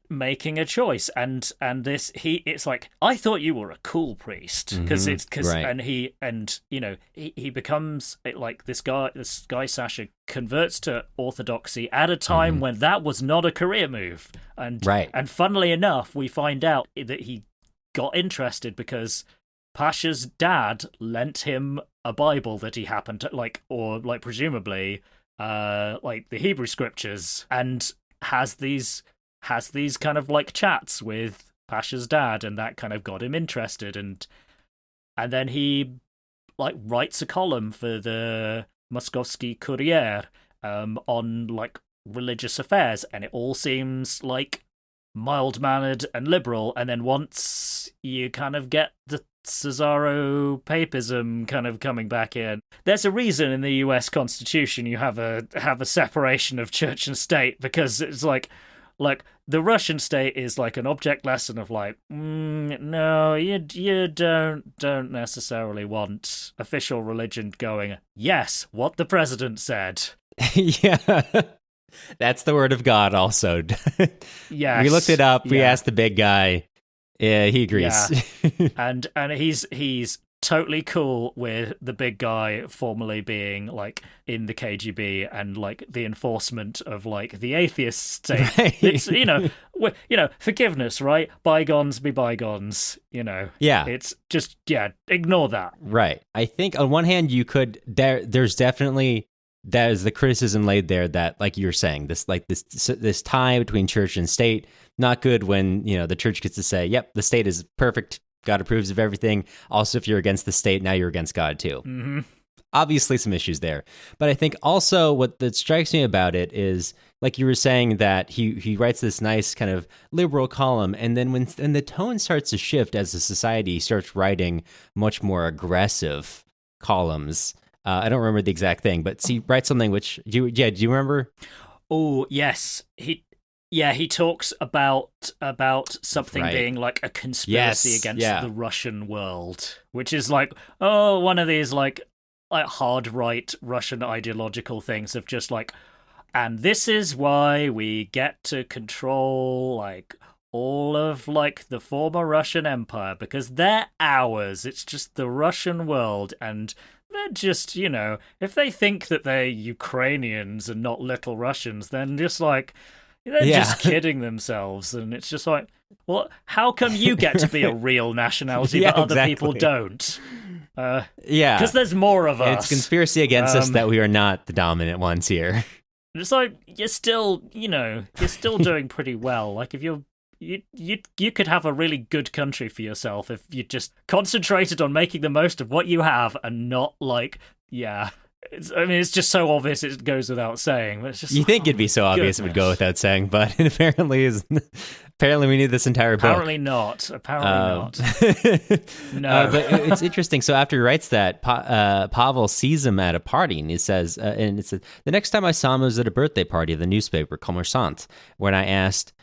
choice, and it's like, I thought you were a cool priest because right. and he becomes like this guy Sasha converts to orthodoxy at a time when that was not a career move, and right. And funnily enough, we find out that he got interested because Pasha's dad lent him a Bible that he happened to like, or like presumably like the Hebrew scriptures, and has these kind of like chats with Pasha's dad, and that kind of got him interested, and then he like writes a column for the Moskovsky Courier on like religious affairs, and it all seems like mild-mannered and liberal, and then once you kind of get the Cesaro papism kind of coming back in, there's a reason in the US Constitution you have a separation of church and state, because it's like the Russian state is like an object lesson of like, no, you don't necessarily want official religion going, yes, what the president said. Yeah. That's the word of God also. Yes. We looked it up, we asked the big guy. Yeah, he agrees. Yeah. and he's totally cool with the big guy formerly being like in the KGB and like the enforcement of like the atheist state. Right. It's forgiveness, right? Bygones be bygones. Yeah. It's just ignore that. Right. I think on one hand you could there's the criticism laid there that, like you were saying, this tie between church and state, not good when, the church gets to say, yep, the state is perfect, God approves of everything. Also, if you're against the state, now you're against God too. Mm-hmm. Obviously some issues there. But I think also what that strikes me about it is, like you were saying, that he writes this nice kind of liberal column, and then when the tone starts to shift as a society, he starts writing much more aggressive columns. I don't remember the exact thing, but he writes something which, do you remember? Oh, yes. He talks about something being like a conspiracy against the Russian world, which is like, one of these like hard right Russian ideological things of just like, and this is why we get to control like all of like the former Russian Empire, because they're ours. It's just the Russian world, and they're just, if they think that they're Ukrainians and not little Russians, then just like, they're just kidding themselves. And it's just like, well, how come you get to be a real nationality but other people don't? Because there's more of us. It's conspiracy against us that we are not the dominant ones here. It's like, you're still doing pretty well. Like, if you could have a really good country for yourself if you just concentrated on making the most of what you have and not like, it's just so obvious it goes without saying. But it's just, you think it'd be so obvious it would go without saying, but it apparently is. Apparently we need this entire book. Apparently not. No. But it's interesting. So after he writes that, Pavel sees him at a party, and he says, the next time I saw him was at a birthday party of the newspaper Kommersant, when I asked,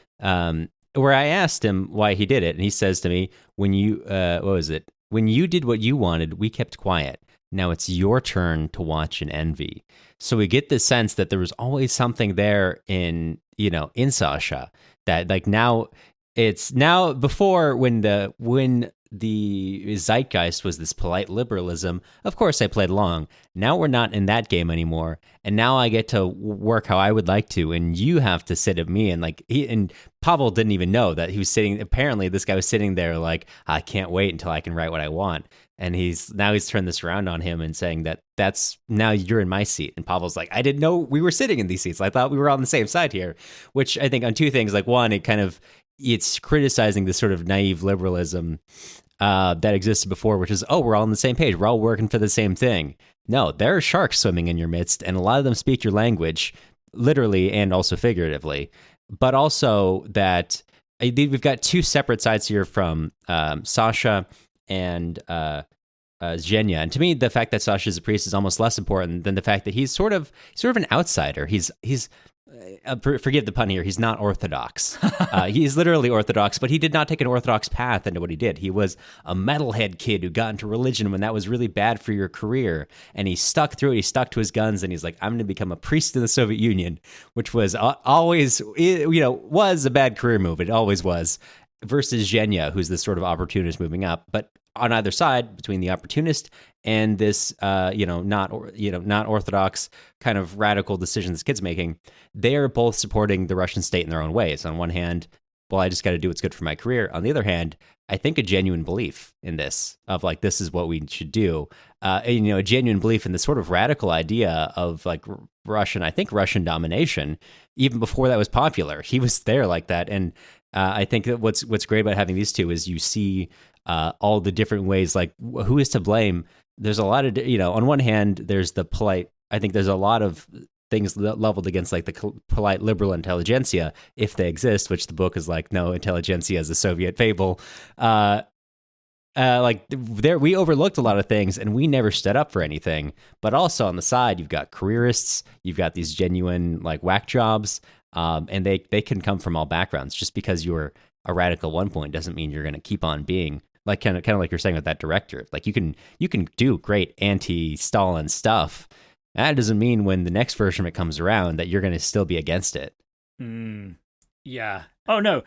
where I asked him why he did it, and he says to me, "When you, what was it? When you did what you wanted, we kept quiet. Now it's your turn to watch and envy." So we get this sense that there was always something there in, in Sasha, that like now it's now before when the zeitgeist was this polite liberalism. Of course, I played along. Now we're not in that game anymore, and now I get to work how I would like to, and you have to sit at me. And like and Pavel didn't even know that he was sitting. Apparently, this guy was sitting there like, I can't wait until I can write what I want. And he's turned this around on him and saying that's now you're in my seat. And Pavel's like, I didn't know we were sitting in these seats. I thought we were on the same side here. Which I think on two things. Like one, it's criticizing this sort of naive liberalism that existed before, which is, we're all on the same page. We're all working for the same thing. No, there are sharks swimming in your midst, and a lot of them speak your language, literally and also figuratively. But also that we've got two separate sides here from Sasha and Zhenya. And to me, the fact that Sasha is a priest is almost less important than the fact that he's sort of an outsider. He's forgive the pun here, he's not orthodox. He's literally orthodox, but he did not take an orthodox path into what he did. He was a metalhead kid who got into religion when that was really bad for your career, and he stuck through it. He stuck to his guns, and he's like, I'm going to become a priest in the Soviet Union, which was always, was a bad career move. It always was. Versus Zhenya, who's this sort of opportunist moving up. But on either side, between the opportunist and this, not orthodox kind of radical decision this kid's making, they are both supporting the Russian state in their own ways. On one hand, well, I just got to do what's good for my career. On the other hand, I think a genuine belief in this, of like, this is what we should do. A genuine belief in this sort of radical idea of like Russian domination, even before that was popular. He was there like that. And I think that what's great about having these two is you see all the different ways, like who is to blame. There's a lot of, on one hand, there's the polite, I think there's a lot of things leveled against like the polite liberal intelligentsia, if they exist, which the book is like, no, intelligentsia is a Soviet fable. Like there, we overlooked a lot of things and we never stood up for anything. But also on the side, you've got careerists, you've got these genuine like whack jobs, and they can come from all backgrounds. Just because you're a radical at one point doesn't mean you're going to keep on being like kind of like you're saying with that director. Like you can do great anti-Stalin stuff. That doesn't mean when the next version of it comes around that you're going to still be against it. Yeah. Oh no.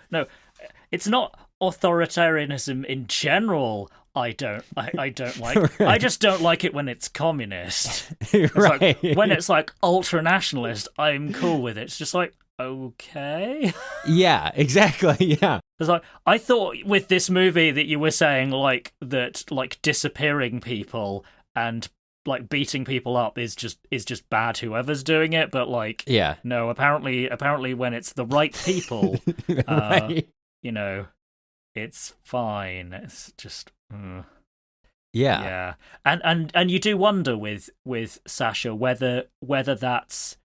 It's not authoritarianism in general. I don't like. Right. I just don't like it when it's communist. It's right. Like, when it's like ultra nationalist, I'm cool with it. It's just like, okay. Yeah, exactly. Yeah. It's like, I thought with this movie that you were saying like that, like disappearing people and like beating people up is just bad, whoever's doing it. But like, yeah, no, apparently when it's the right people, right. It's fine. It's just yeah. And you do wonder with Sasha whether that's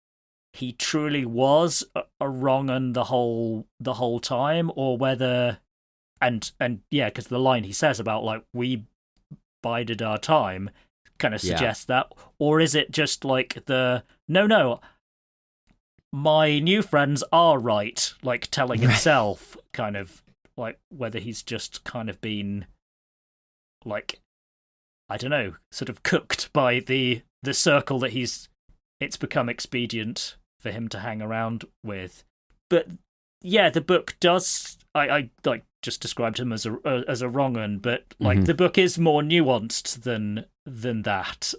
he truly was a wrong un the whole time, or whether and yeah, because the line he says about like we bided our time kind of suggests that, or is it just like the no my new friends are right, like telling himself kind of like whether he's just kind of been like, I don't know, sort of cooked by the circle that it's become expedient for him to hang around with. But yeah, the book does, I like just described him as a wrong un, but like the book is more nuanced than that.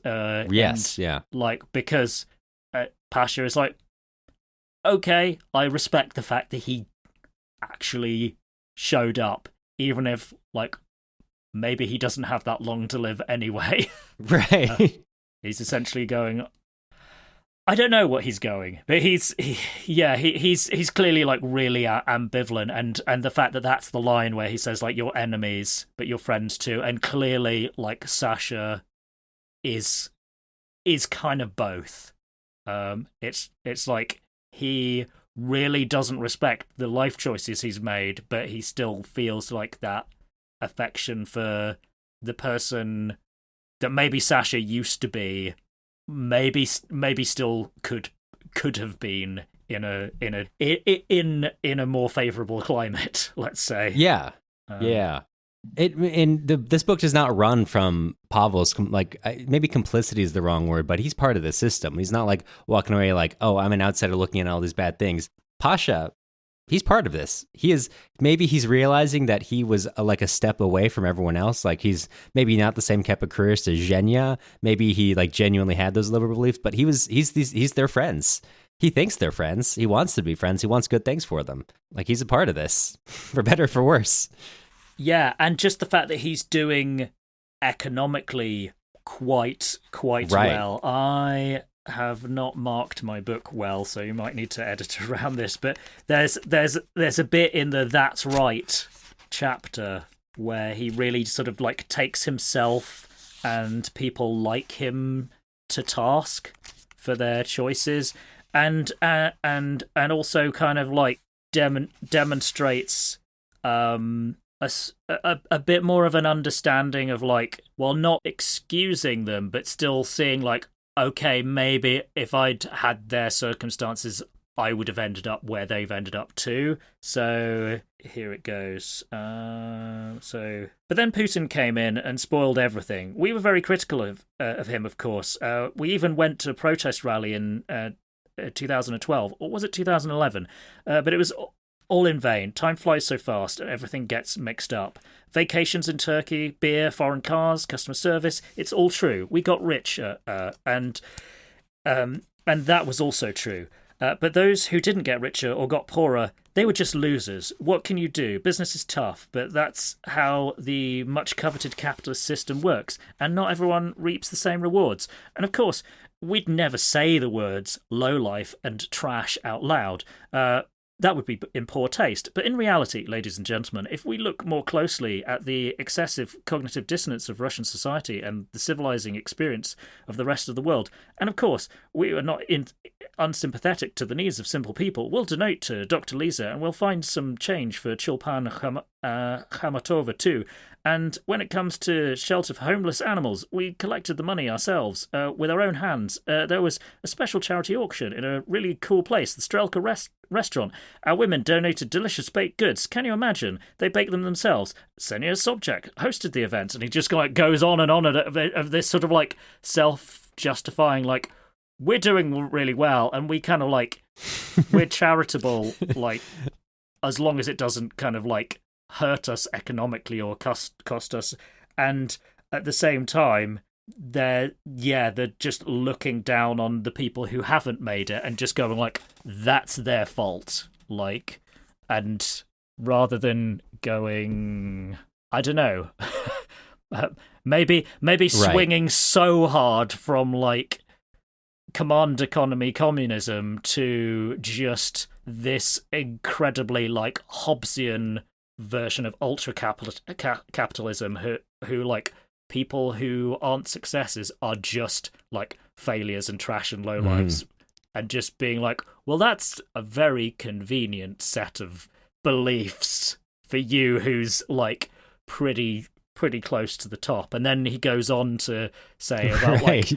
Yes, and, yeah. Like, because Pasha is like, okay, I respect the fact that he actually showed up, even if like maybe he doesn't have that long to live anyway. Right. He's essentially going, I don't know what he's going, but he's clearly like really ambivalent, and the fact that that's the line where he says like you're enemies but you're friends too, and clearly like Sasha is kind of both. It's like he really doesn't respect the life choices he's made, but he still feels like that affection for the person that maybe Sasha used to be, maybe still could have been in a more favorable climate, let's say. Yeah. This book does not run from Pavel's, like, maybe complicity is the wrong word, but he's part of the system. He's not like walking away like, oh, I'm an outsider looking at all these bad things. Pasha, he's part of this. Maybe he's realizing that he was like a step away from everyone else. Like, he's maybe not the same type of careerist as Zhenya. Maybe he like genuinely had those liberal beliefs, but he's their friends. He thinks they're friends. He wants to be friends. He wants good things for them. Like, he's a part of this, for better or for worse. Yeah, and just the fact that he's doing economically quite right. Well. I have not marked my book well, so you might need to edit around this. But there's a bit in the "That's Right" chapter where he really sort of like takes himself and people like him to task for their choices, and also kind of like demonstrates a bit more of an understanding of like, well, not excusing them, but still seeing like, okay, maybe if I'd had their circumstances, I would have ended up where they've ended up too. So here it goes. But then Putin came in and spoiled everything. We were very critical of him, of course. We even went to a protest rally in 2012, or was it 2011? But it was all in vain. Time flies so fast and everything gets mixed up. Vacations in Turkey, beer, foreign cars, customer service, it's all true. We got rich, and that was also true. But those who didn't get richer or got poorer, they were just losers. What can you do? Business is tough, but that's how the much coveted capitalist system works, and not everyone reaps the same rewards. And of course, we'd never say the words lowlife and trash out loud. That would be in poor taste. But in reality, ladies and gentlemen, if we look more closely at the excessive cognitive dissonance of Russian society and the civilizing experience of the rest of the world, and of course, we are not unsympathetic to the needs of simple people, we'll donate to Dr. Lisa and we'll find some change for Chulpan Khamatova too. And when it comes to shelter for homeless animals, we collected the money ourselves with our own hands. There was a special charity auction in a really cool place, the Strelka restaurant. Our women donated delicious baked goods. Can you imagine? They baked them themselves. Senya Sobchak hosted the event, and he just like goes on and on of this sort of like self-justifying, like, we're doing really well, and we kind of like, we're charitable, like, as long as it doesn't kind of like hurt us economically or cost us. And at the same time, they're just looking down on the people who haven't made it and just going like, that's their fault, like, and rather than going, I don't know, maybe swinging so hard from like command economy communism to just this incredibly like Hobbesian version of ultra capitalism who like, people who aren't successes are just like failures and trash and lowlives, and just being like, well, that's a very convenient set of beliefs for you who's like pretty close to the top. And then he goes on to say about like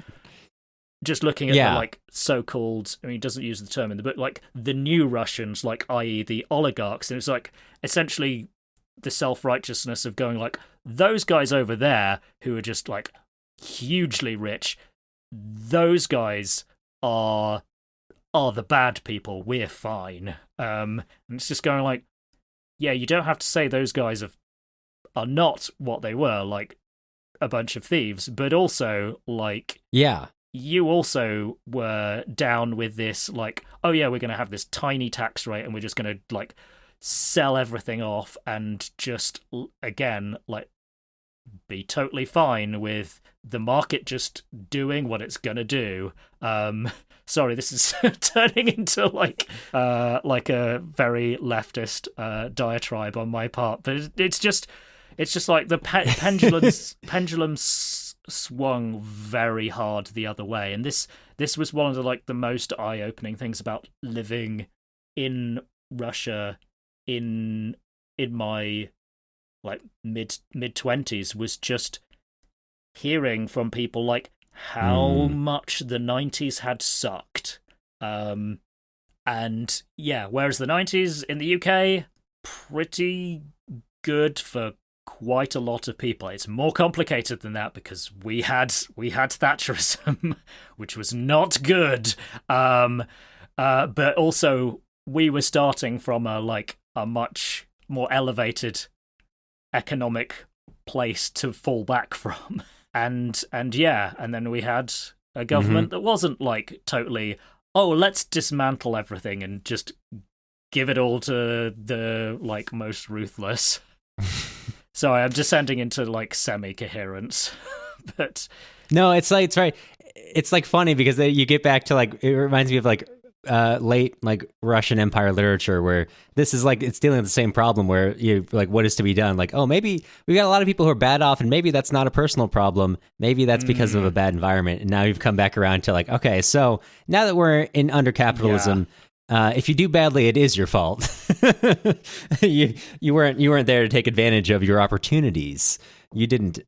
just looking at the like so-called, I mean, he doesn't use the term in the book, like the new Russians, like i.e. the oligarchs, and it's like essentially the self-righteousness of going like, those guys over there who are just like hugely rich, those guys are the bad people, we're fine. And it's just going like, yeah, you don't have to say those guys are not what they were, like a bunch of thieves, but also like, yeah, you also were down with this like, oh yeah, we're going to have this tiny tax rate and we're just going to like sell everything off and just again like be totally fine with the market just doing what it's gonna do. Sorry, this is turning into like a very leftist diatribe on my part, but it's just like the pendulum swung very hard the other way, and this was one of the like the most eye-opening things about living in Russia in my like mid 20s, was just hearing from people like how much the 90s had sucked, And yeah, whereas the 90s in the UK, pretty good for quite a lot of people. It's more complicated than that because we had Thatcherism, which was not good. But also we were starting from a much more elevated economic place to fall back from. And then we had a government that wasn't totally, oh, let's dismantle everything and just give it all to the most ruthless. So I'm descending into semi-coherence. But no, it's right. It's funny because you get back to it reminds me of late Russian Empire literature, where this is it's dealing with the same problem where you what is to be done. Oh, maybe we got a lot of people who are bad off, and maybe that's not a personal problem. Maybe that's because of a bad environment. And now you've come back around to okay, so now that we're under capitalism. Yeah. If you do badly, it is your fault. you weren't there to take advantage of your opportunities. You didn't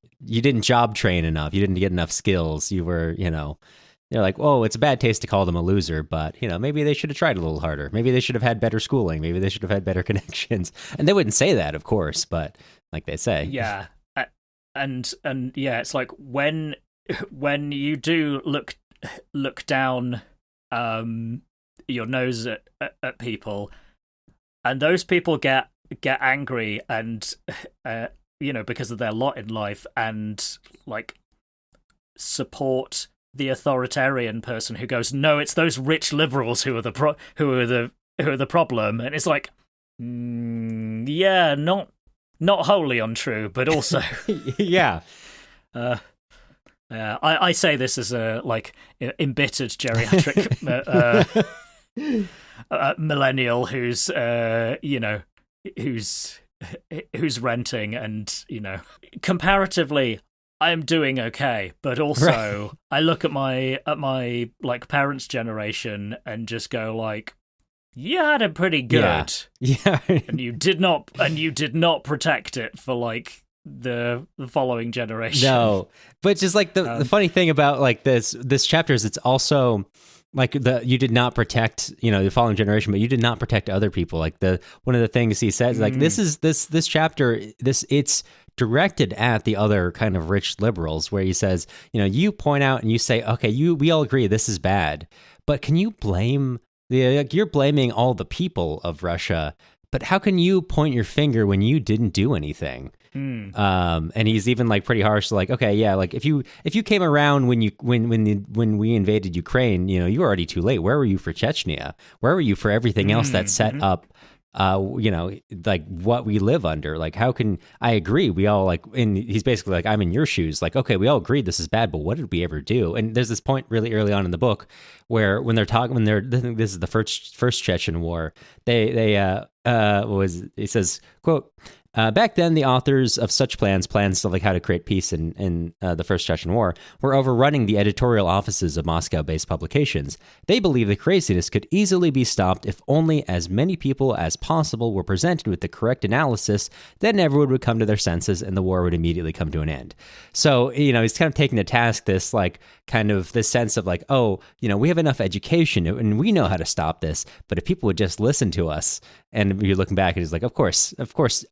job train enough. You didn't get enough skills. You were, they're like, oh, it's a bad taste to call them a loser, but maybe they should have tried a little harder. Maybe they should have had better schooling. Maybe they should have had better connections. And they wouldn't say that, of course, but like they say, yeah, and yeah, it's when you do look down your nose at people, and those people get angry and because of their lot in life, and support the authoritarian person who goes, no, it's those rich liberals who are the problem. And it's yeah, not wholly untrue, but also yeah. I say this as a embittered geriatric millennial who's who's renting, and comparatively I'm doing okay, but also right. I look at my parents' generation and just go you had it pretty good, yeah. and you did not protect it for the following generation. No, but just the funny thing about this chapter is it's also you did not protect the following generation, but you did not protect other people. One of the things he says this chapter it's directed at the other kind of rich liberals, where he says you point out and you say, okay, we all agree this is bad, but can you blame you're blaming all the people of Russia, but how can you point your finger when you didn't do anything? And he's even pretty harsh, okay, yeah, if you came around when we invaded Ukraine, you were already too late. Where were you for Chechnya? Where were you for everything else that set up what we live under? How can I agree? We all and he's basically I'm in your shoes. Okay, we all agreed this is bad, but what did we ever do? And there's this point really early on in the book where I think this is the first Chechen war. He says, quote, back then, the authors of such plans of how to create peace in the First Chechen War, were overrunning the editorial offices of Moscow-based publications. They believed the craziness could easily be stopped if only as many people as possible were presented with the correct analysis. Then everyone would come to their senses, and the war would immediately come to an end. So, he's kind of taking to task this, kind of this sense of we have enough education and we know how to stop this, but if people would just listen to us. And you're looking back, and he's of course,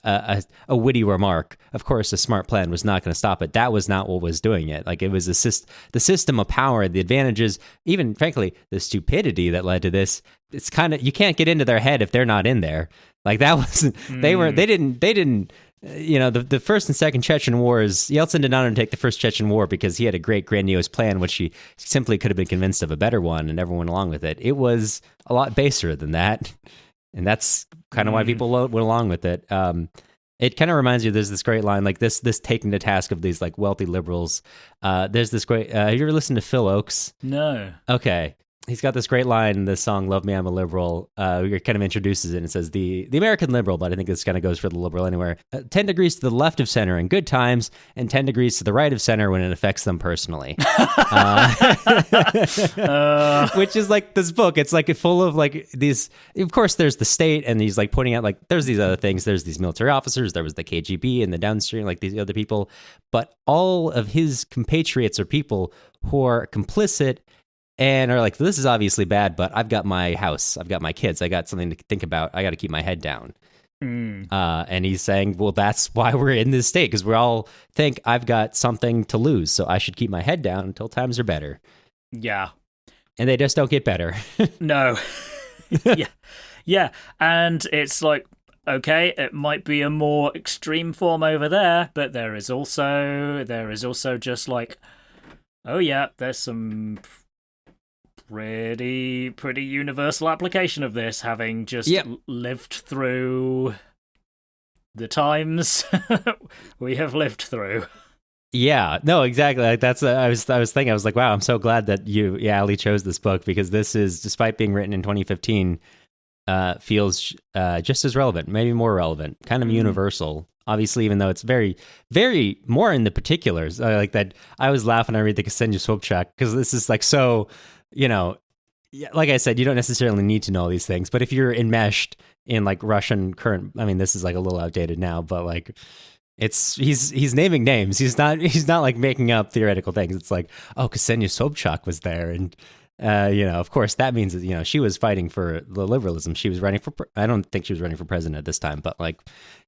a witty remark. Of course, a smart plan was not going to stop it. That was not what was doing it. It was the system of power, the advantages, even frankly, the stupidity that led to this. It's kind of, you can't get into their head if they're not in there. That wasn't. They didn't. The first and second Chechen wars, Yeltsin did not undertake the first Chechen war because he had a great grandiose plan, which he simply could have been convinced of a better one, and everyone went along with it. It was a lot baser than that. And that's kind of why people went along with it. It kind of reminds you, there's this great line, this taking the task of these wealthy liberals. There's this great, have you ever listened to Phil Oakes? No. Okay. He's got this great line in the song "Love Me, I'm a Liberal." It kind of introduces it and says the American liberal, but I think this kind of goes for the liberal anywhere. 10 degrees to the left of center in good times, and 10 degrees to the right of center when it affects them personally. Which is this book. It's full of these. Of course, there's the state, and he's pointing out there's these other things. There's these military officers. There was the KGB and the downstream, these other people. But all of his compatriots are people who are complicit and are like, this is obviously bad, but I've got my house, I've got my kids, I got something to think about, I got to keep my head down. And he's saying, well, that's why we're in this state, because we all think I've got something to lose, so I should keep my head down until times are better. Yeah. And they just don't get better. No. Yeah. And it's like, okay, it might be a more extreme form over there, but there is also just like, oh yeah, there's some pretty universal application of this, having just lived through the times we have lived through. Yeah, no, exactly. Like that's I was thinking, I was like, wow, I'm so glad that Ali chose this book, because this is, despite being written in 2015, feels just as relevant, maybe more relevant, kind of universal. Obviously, even though it's very, very more in the particulars. Like that, I was laughing. I read the Ksenia Sobchak, because this is like so, like I said, you don't necessarily need to know these things, but if you're enmeshed in like Russian current, I mean, this is like a little outdated now, but like he's naming names. He's not like making up theoretical things. It's like, oh, Ksenia Sobchak was there, and of course that means that she was fighting for the liberalism. She was running for. I don't think she was running for president at this time, but like,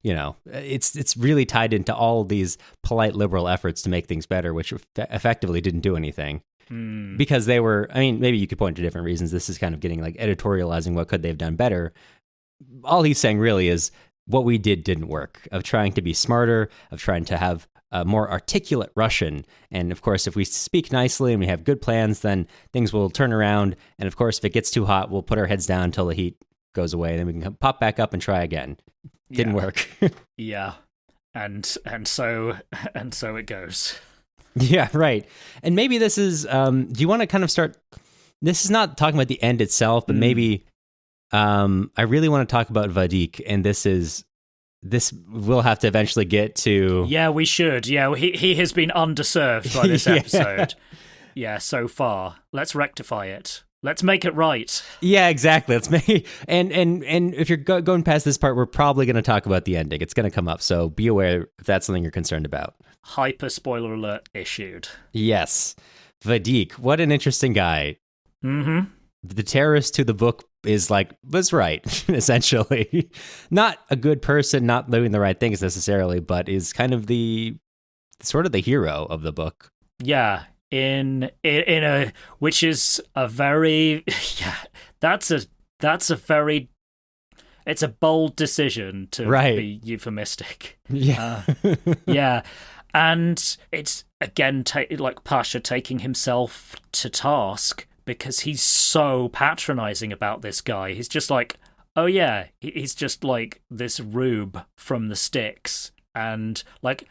it's really tied into all these polite liberal efforts to make things better, which effectively didn't do anything. Because they were, I mean, maybe you could point to different reasons. This is kind of getting like editorializing what could they've done better. All he's saying really is what we didn't work, of trying to be smarter, of trying to have a more articulate Russian. And of course, if we speak nicely and we have good plans, then things will turn around. And of course, if it gets too hot, we'll put our heads down until the heat goes away. Then we can pop back up and try again. Didn't work. Yeah. And so it goes. Yeah, right. And maybe this is, do you want to kind of start, this is not talking about the end itself, but maybe I really want to talk about Vadik, and this we'll have to eventually get to. Yeah, we should. Yeah, he has been underserved by this episode. Yeah, so far. Let's rectify it. Let's make it right. Yeah, exactly. Let's make and if you're going past this part, we're probably going to talk about the ending. It's going to come up, so be aware if that's something you're concerned about. Hyper spoiler alert issued. Yes, Vadik. What an interesting guy. Mm-hmm. The terrorist to the book is like, was right, essentially. Not a good person, not doing the right things necessarily, but is kind of the sort of the hero of the book. Yeah, in a which is a very that's a very, it's a bold decision to be euphemistic. Yeah. Yeah. And it's again like Pasha taking himself to task, because he's so patronizing about this guy. He's just like, oh yeah, he's just like this rube from the sticks. And like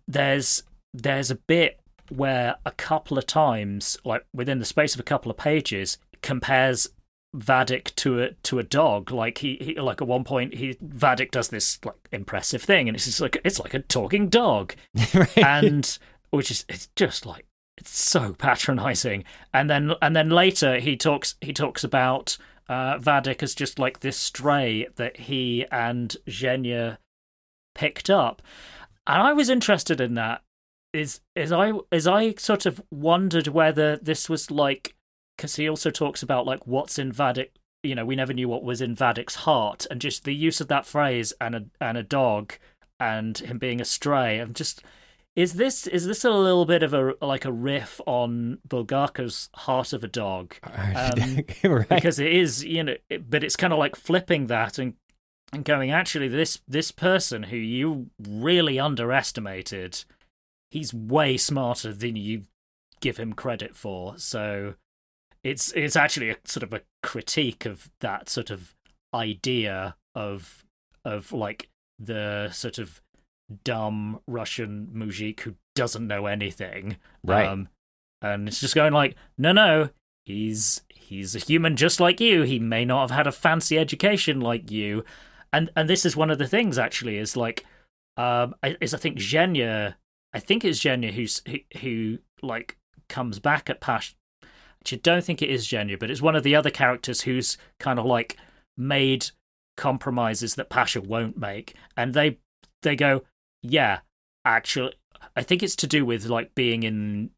there's a bit where a couple of times, like within the space of a couple of pages, compares Vadik to a dog. Like he like at one point Vadik does this like impressive thing, and it's like a talking dog. Right. And it's just like, it's so patronizing. And then later he talks about Vadik as just like this stray that he and Zhenya picked up. And I was interested in that. As I sort of wondered whether this was like, because he also talks about like what's in Vadik. We never knew what was in Vadik's heart, and just the use of that phrase and a dog and him being a stray. I'm just, is this a little bit of a riff on Bulgakov's Heart of a Dog? Right. Because it is, but it's kind of like flipping that and going, actually, this person who you really underestimated, he's way smarter than you give him credit for. So it's actually a sort of a critique of that sort of idea of like the sort of dumb Russian mujik who doesn't know anything. Right. And it's just going like, no, he's a human just like you. He may not have had a fancy education like you. And this is one of the things, actually, is like, I think it's Zhenya who like comes back at Pash. Actually, I don't think it is Zhenya, but it's one of the other characters who's kind of like made compromises that Pasha won't make. And they go, yeah, actually, I think it's to do with like being in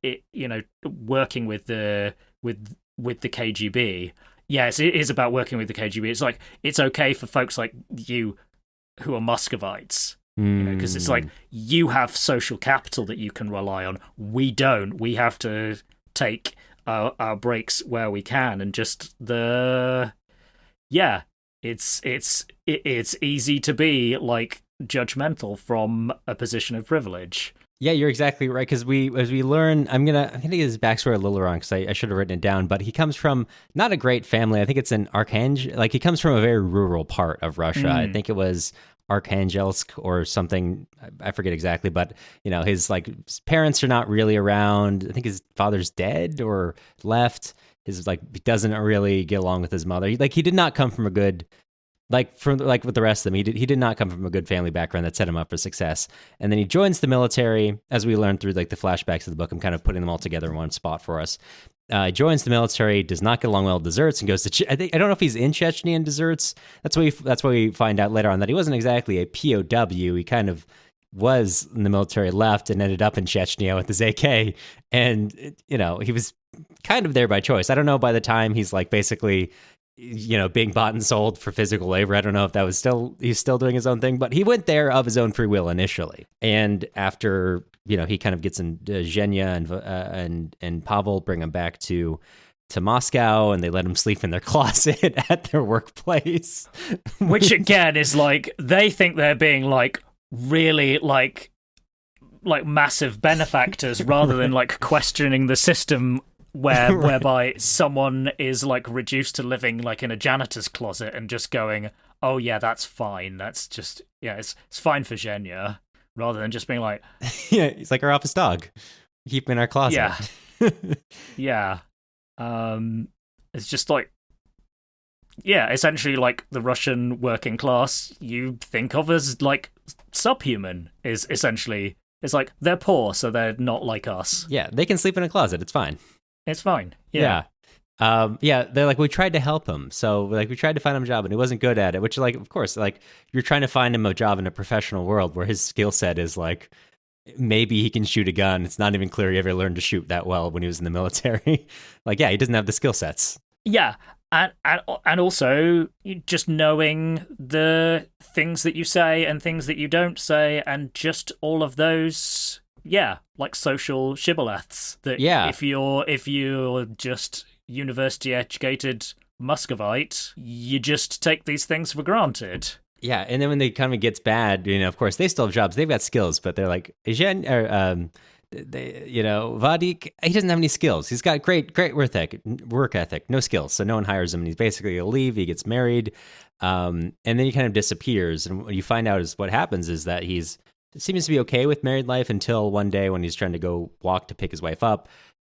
it, working with the with the KGB. Yes, it is about working with the KGB. It's like it's okay for folks like you who are Muscovites, because it's like you have social capital that you can rely on. We don't. We have to take our breaks where we can, and just it's easy to be like judgmental from a position of privilege. Yeah, you're exactly right. Because as we learn, I'm gonna get his backstory a little wrong because I should have written it down. But he comes from not a great family. I think it's in Archangel. Like he comes from a very rural part of Russia. I think it was Arkhangelsk or something. I forget exactly. But his parents are not really around. I think his father's dead or left. His he doesn't really get along with his mother. He did not come from a good. With the rest of them, he did not come from a good family background that set him up for success. And then he joins the military, as we learn through the flashbacks of the book. I'm kind of putting them all together in one spot for us. He joins the military, does not get along well with deserts, and goes to. I don't know if he's in Chechnya and deserts. That's why we find out later on that he wasn't exactly a POW. He kind of was in the military, left, and ended up in Chechnya with his AK. And he was kind of there by choice. I don't know. By the time he's basically being bought and sold for physical labor. I don't know if that was he's still doing his own thing, but he went there of his own free will initially. And after, he kind of gets in Zhenya and Pavel bring him back to Moscow, and they let him sleep in their closet at their workplace. Which again is they think they're being really massive benefactors rather than questioning the system whereby someone is reduced to living in a janitor's closet and just going, oh yeah, that's fine. That's just it's fine for Zhenya, rather than just being yeah, he's like our office dog. Keep him in our closet. Yeah. It's just essentially the Russian working class you think of as subhuman is essentially it's they're poor, so they're not like us. Yeah, they can sleep in a closet. It's fine. It's fine. Yeah. They're we tried to help him. So we tried to find him a job and he wasn't good at it, which of course, you're trying to find him a job in a professional world where his skill set is maybe he can shoot a gun. It's not even clear he ever learned to shoot that well when he was in the military. He doesn't have the skill sets. Yeah. And also just knowing the things that you say and things that you don't say, and just all of those social shibboleths that if you're just university educated Muscovite, you just take these things for granted. Yeah, and then when the economy gets bad, of course they still have jobs, they've got skills, but they're Vadik, he doesn't have any skills. He's got great work ethic, no skills, so no one hires him, and he's basically a leave. He gets married, and then he kind of disappears. And what you find out is what happens is that seems to be okay with married life until one day when he's trying to go walk to pick his wife up.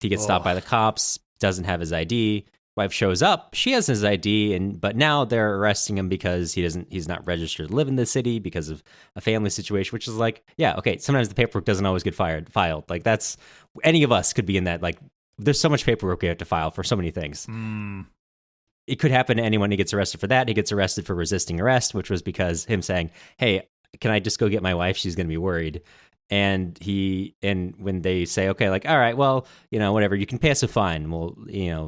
He gets stopped by the cops, doesn't have his ID. Wife shows up, she has his ID, but now they're arresting him because he's not registered to live in the city because of a family situation, which is okay, sometimes the paperwork doesn't always get filed. That's, any of us could be in that, there's so much paperwork we have to file for so many things. It could happen to anyone. He gets arrested for that. He gets arrested for resisting arrest, which was because him saying, hey, can I just go get my wife? She's going to be worried. And when they say, okay, all right, well, whatever, you can pay us a fine. We'll,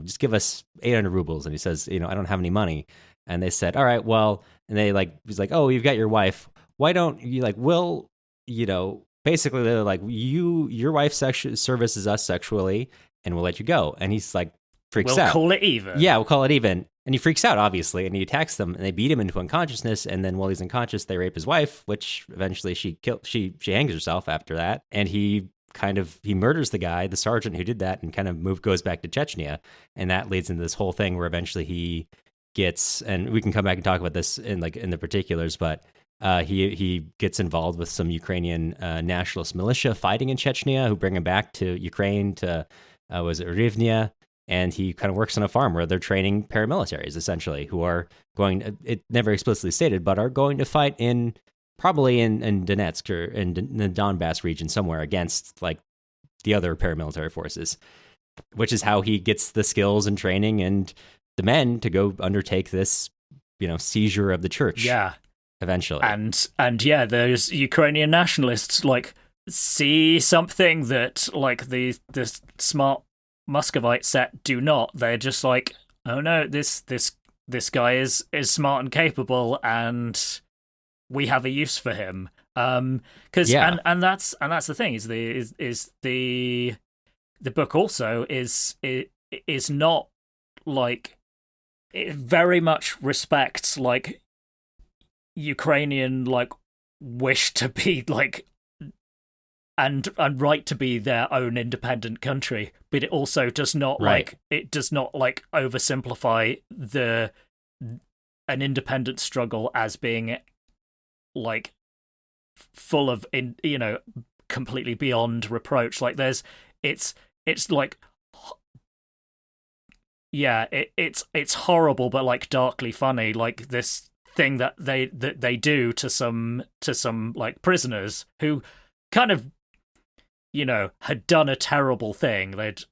just give us 800 rubles. And he says, I don't have any money. And they said, all right, well, and they he's oh, you've got your wife. Why don't you basically they're your wife services us sexually and we'll let you go. And he's freaks out. We'll call it even. Yeah, we'll call it even. And he freaks out, obviously, and he attacks them, and they beat him into unconsciousness. And then while he's unconscious, they rape his wife, which eventually she hangs herself after that. And he murders the guy, the sergeant who did that, and goes back to Chechnya. And that leads into this whole thing where eventually he gets, and we can come back and talk about this in the particulars, but he gets involved with some Ukrainian nationalist militia fighting in Chechnya who bring him back to Ukraine to Rivne. And he kind of works on a farm where they're training paramilitaries, essentially, who are going, it never explicitly stated, but are going to fight probably in Donetsk or in the Donbass region somewhere against the other paramilitary forces, which is how he gets the skills and training and the men to go undertake this, seizure of the church. Yeah. Eventually. And those Ukrainian nationalists see something that the smart Muscovite set do not. They're just like, oh no, this guy is smart and capable, and we have a use for him. Because and that's the thing is the book also is not like, it very much respects like Ukrainian like wish to be like and right to be their own independent country, but it also does not like oversimplify an independent struggle as being like full of completely beyond reproach. Like it's like it's horrible but like darkly funny, like this thing that they do to some like prisoners who kind of had done a terrible thing. They'd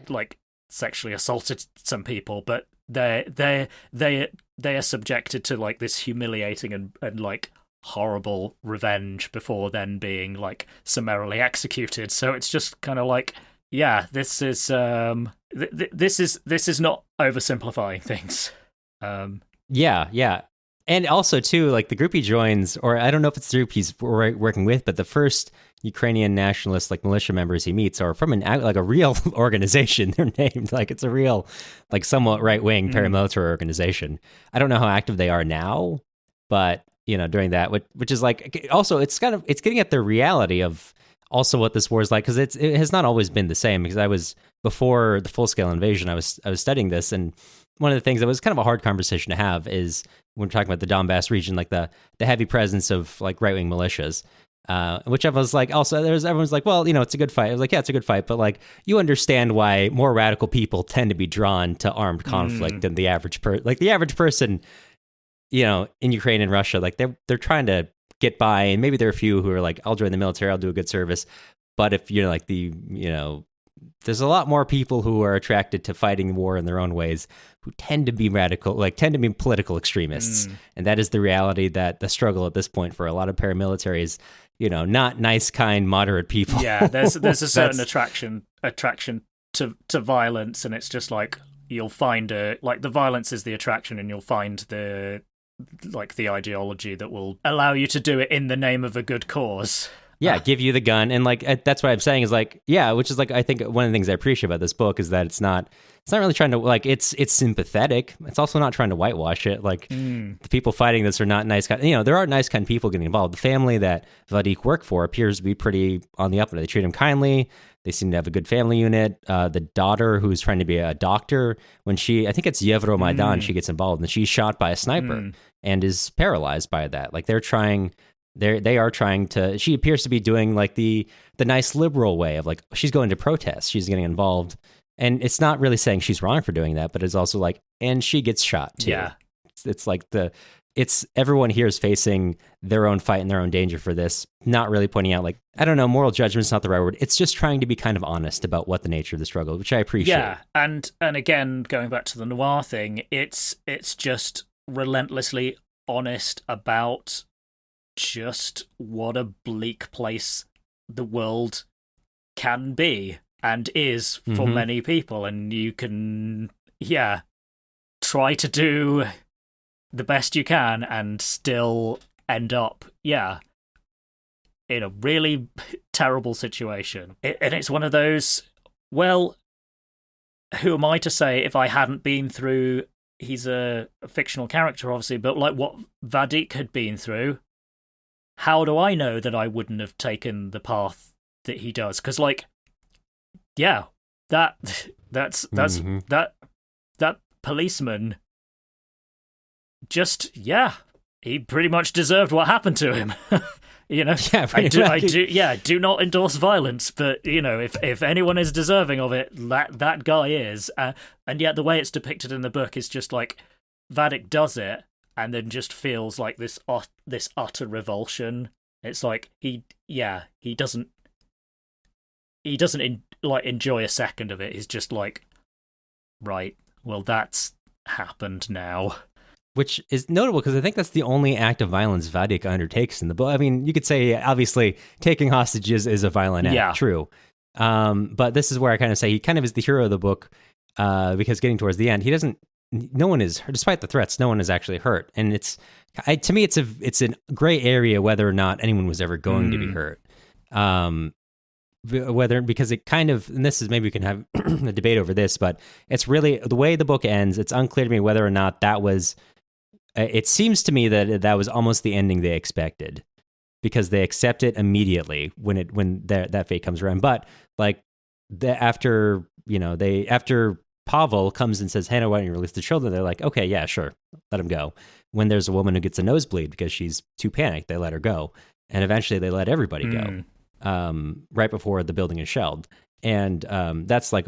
like sexually assaulted some people, but they are subjected to like this humiliating and like horrible revenge before then being like summarily executed. So it's just kind of like, this is this is not oversimplifying things. And also too, like the group he joins, or I don't know if it's the group he's working with, but the first Ukrainian nationalist like militia members he meets are from a real organization. They're named like it's a real like somewhat right wing paramilitary organization. I don't know how active they are now, but during that, which is like also it's getting at the reality of also what this war is like, because it has not always been the same. Because I was, before the full scale invasion, I was studying this, and one of the things that was kind of a hard conversation to have is when we're talking about the Donbass region, like the heavy presence of like right wing militias, which I was like, also everyone's like, well, it's a good fight. I was like, yeah, it's a good fight, but like you understand why more radical people tend to be drawn to armed conflict than the average person, in Ukraine and Russia, like they're trying to get by, and maybe there are a few who are like, I'll join the military, I'll do a good service. But if you're like there's a lot more people who are attracted to fighting war in their own ways, who tend to be radical, like tend to be political extremists. And that is the reality that the struggle at this point for a lot of paramilitaries, not nice, kind, moderate people. Yeah, there's a certain attraction to violence, and it's just like you'll find the violence is the attraction, and you'll find the ideology that will allow you to do it in the name of a good cause. Yeah, give you the gun. And like that's what I'm saying is like, which is like, I think one of the things I appreciate about this book is that it's not really trying to like, it's sympathetic. It's also not trying to whitewash it. Like the people fighting this are not nice kind. There are nice kind of people getting involved. The family that Vadik worked for appears to be pretty on the up and they treat him kindly. They seem to have a good family unit. The daughter, who's trying to be a doctor, when I think it's Euromaidan, she gets involved and she's shot by a sniper and is paralyzed by that. Like they are trying to, she appears to be doing like the nice liberal way of like, she's going to protest, she's getting involved. And it's not really saying she's wrong for doing that, but it's also like, and she gets shot too. Yeah. It's like everyone here is facing their own fight and their own danger for this, not really pointing out like, I don't know, moral judgment's not the right word. It's just trying to be kind of honest about what the nature of the struggle, which I appreciate. Yeah. And again, going back to the noir thing, it's just relentlessly honest about just what a bleak place the world can be and is for many people, and you can try to do the best you can and still end up in a really terrible situation. And it's one of those, well, who am I to say if I hadn't been through, he's a fictional character obviously, but like what Vadik had been through, how do I know that I wouldn't have taken the path that he does? Because, like, that policeman just he pretty much deserved what happened to him. I do not endorse violence, but if anyone is deserving of it, that guy is. And yet the way it's depicted in the book is just like Vadik does it, and then just feels like this utter revulsion. It's like he doesn't enjoy a second of it. He's just like, right, well, that's happened now. Which is notable because I think that's the only act of violence Vadik undertakes in the book. I mean, you could say obviously taking hostages is a violent act, true, But this is where I kind of say he kind of is the hero of the book, because getting towards the end, no one is, despite the threats, no one is actually hurt. And to me, it's a gray area whether or not anyone was ever going to be hurt. Because it kind of, and this is, maybe we can have a debate over this, but it's really the way the book ends. It's unclear to me whether or not that was, it seems to me that was almost the ending they expected, because they accept it immediately when that fate comes around. But like after Pavel comes and says, "Hannah, why don't you release the children?" They're like, "Okay, yeah, sure, let him go." When there's a woman who gets a nosebleed because she's too panicked, they let her go, and eventually they let everybody go. Right before the building is shelled, and that's like,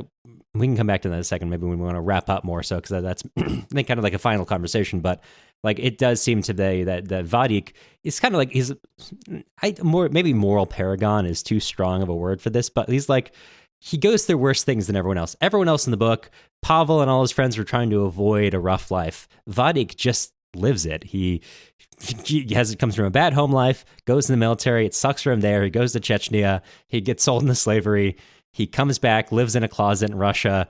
we can come back to that in a second. Maybe we want to wrap up more so, because that's I think kind of like a final conversation. But like, it does seem today that Vadik is kind of like, maybe moral paragon is too strong of a word for this, but he's like, he goes through worse things than everyone else. Everyone else in the book, Pavel and all his friends were trying to avoid a rough life. Vadik just lives it. He comes from a bad home life, goes in the military. It sucks for him there. He goes to Chechnya. He gets sold into slavery. He comes back, lives in a closet in Russia,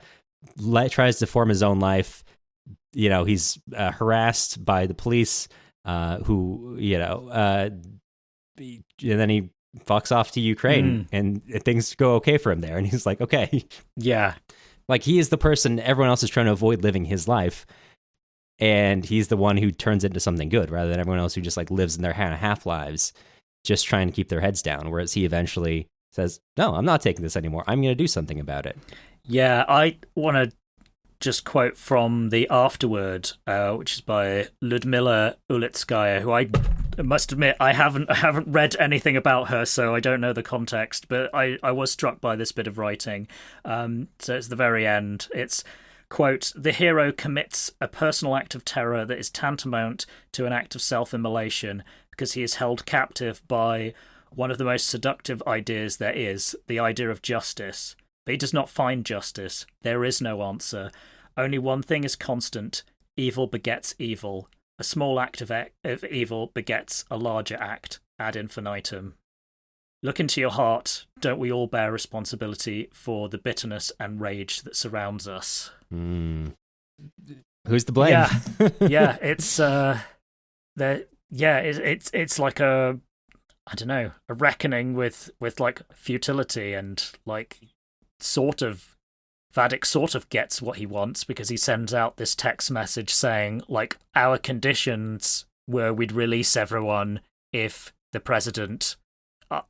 tries to form his own life. He's harassed by the police, and then he fucks off to Ukraine, and things go okay for him there. And he's like, okay. Yeah. Like, he is the person everyone else is trying to avoid living his life. And he's the one who turns it into something good, rather than everyone else who just like lives in their half lives, just trying to keep their heads down. Whereas he eventually says, "No, I'm not taking this anymore. I'm going to do something about it." Yeah, I want to just quote from the afterword, which is by Ludmila Ulitskaya, who I must admit I haven't read anything about her, so I don't know the context. But I was struck by this bit of writing. So it's the very end. It's, quote, "The hero commits a personal act of terror that is tantamount to an act of self-immolation, because he is held captive by one of the most seductive ideas there is, the idea of justice. But he does not find justice. There is no answer. Only one thing is constant. Evil begets evil. A small act of evil begets a larger act, ad infinitum. Look into your heart. Don't we all bear responsibility for the bitterness and rage that surrounds us?" Who's to blame? Yeah, yeah. It's it's like a reckoning with like futility, and like Vadik sort of gets what he wants, because he sends out this text message saying, like, our conditions were we'd release everyone if the president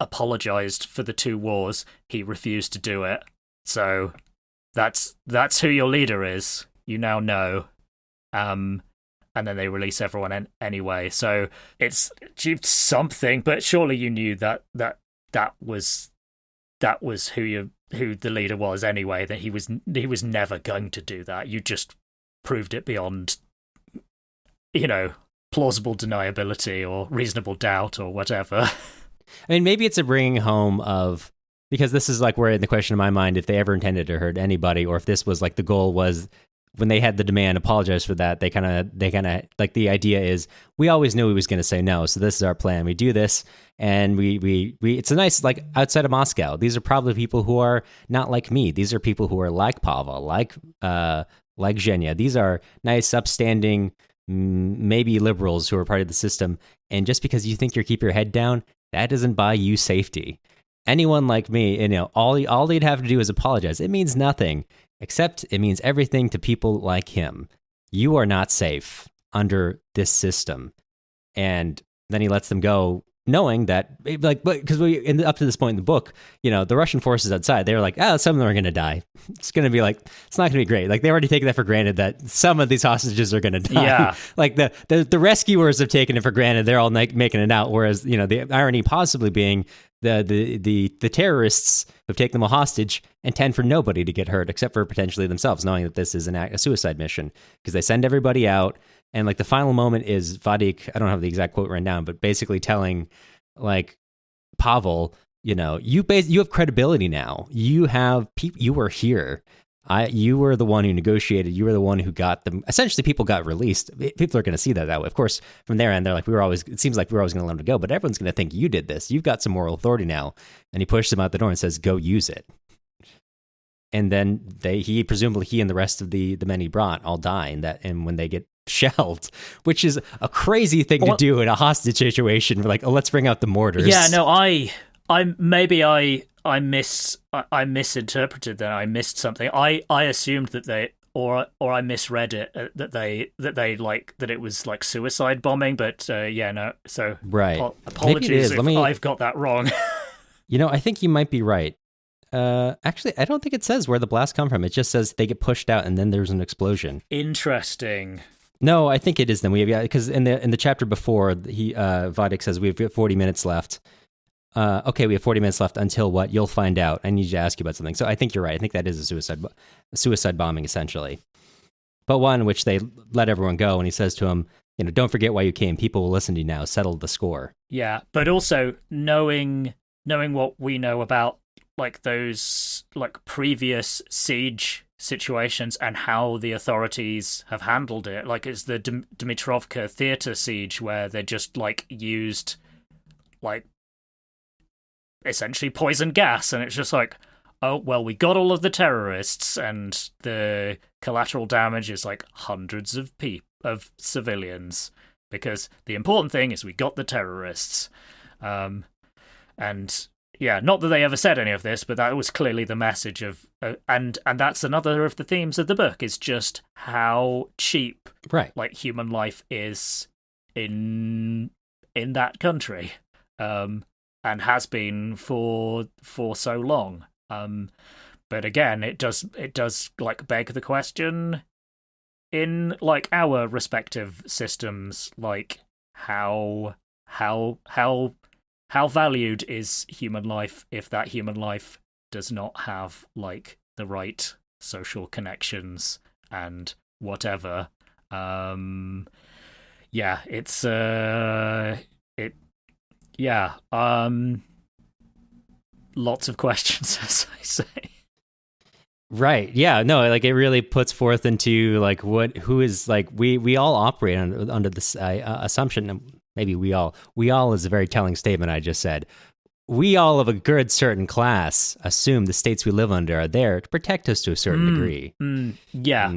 apologized for the 2 wars. He refused to do it. So that's who your leader is. You now know. And then they release everyone anyway. So it's achieved something, but surely you knew that was who the leader was anyway, that he was never going to do that. You just proved it beyond, plausible deniability or reasonable doubt or whatever. I mean, maybe it's a bringing home of, because this is like where the question in my mind, if they ever intended to hurt anybody, or if this was like the goal was, when they had the demand, apologize for that. They kind of like, the idea is, we always knew he was going to say no, so this is our plan. We do this, and we it's a nice, like, outside of Moscow, these are probably people who are not like me. These are people who are like Pavel, like Zhenya. These are nice, upstanding, maybe liberals who are part of the system. And just because you think you keep your head down, that doesn't buy you safety. Anyone like me, all they'd have to do is apologize. It means nothing. Except it means everything to people like him. You are not safe under this system. And then he lets them go, knowing that, like, because up to this point in the book, the Russian forces outside, they were like, some of them are going to die. It's going to be like, it's not going to be great. Like, they already taken that for granted that some of these hostages are going to die. Yeah. Like, the rescuers have taken it for granted. They're all making it out. Whereas, the irony possibly being the terrorists have taken them a hostage and intend for nobody to get hurt except for potentially themselves, knowing that this is a suicide mission, because they send everybody out. And like, the final moment is Vadik, I don't have the exact quote right now, but basically telling, like, Pavel, you have credibility now. You were here. You were the one who negotiated. You were the one who got them. Essentially, people got released. People are going to see that way. Of course, from their end, they're like, it seems like we were always going to let them go, but everyone's going to think you did this. You've got some moral authority now. And he pushes them out the door and says, go use it. and then he and the rest of the men he brought all die, and when they get shelled, which is a crazy thing to do in a hostage situation. We're like, oh, let's bring out the mortars. Yeah, no, I misinterpreted that. I missed something. I assumed that they or I misread it that it was like suicide bombing, but no. So right, apologies if I've got that wrong. I think you might be right. Actually, I don't think it says where the blast come from. It just says they get pushed out and then there's an explosion. Interesting. No, I think it is then. Because in the chapter before, Vadik says we have 40 minutes left. Okay, we have 40 minutes left until what? You'll find out. I need to ask you about something. So I think you're right. I think that is a suicide bombing, essentially. But one in which they let everyone go, and he says to him, don't forget why you came. People will listen to you now. Settle the score. Yeah, but also knowing what we know about like those like previous siege situations and how the authorities have handled it. Like it's the Dmitrovka theater siege where they just like used like essentially poison gas, and it's just like, oh well, we got all of the terrorists, and the collateral damage is like hundreds of civilians, because the important thing is we got the terrorists. And yeah, not that they ever said any of this, but that was clearly the message of, and that's another of the themes of the book, is just how cheap, right, like human life is in that country, and has been for so long. But again, it does like beg the question in like our respective systems, like how valued is human life if that human life does not have like the right social connections and whatever. Lots of questions, as I say. Right. Yeah. No, like it really puts forth into like who is like, we all operate under this assumption. Maybe we all is a very telling statement I just said. We all of a good certain class assume the states we live under are there to protect us to a certain degree. Yeah.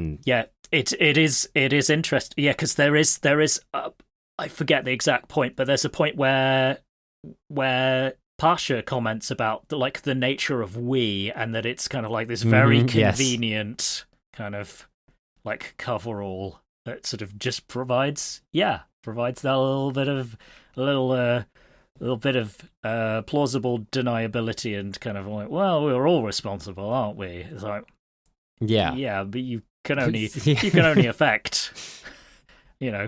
It is interesting. Yeah, because there is I forget the exact point, but there's a point where Pasha comments about the nature of we, and that it's kind of like this very convenient kind of like coverall that sort of just provides that little bit of plausible deniability, and kind of like, well, we're all responsible, aren't we? It's like, yeah, but you can only affect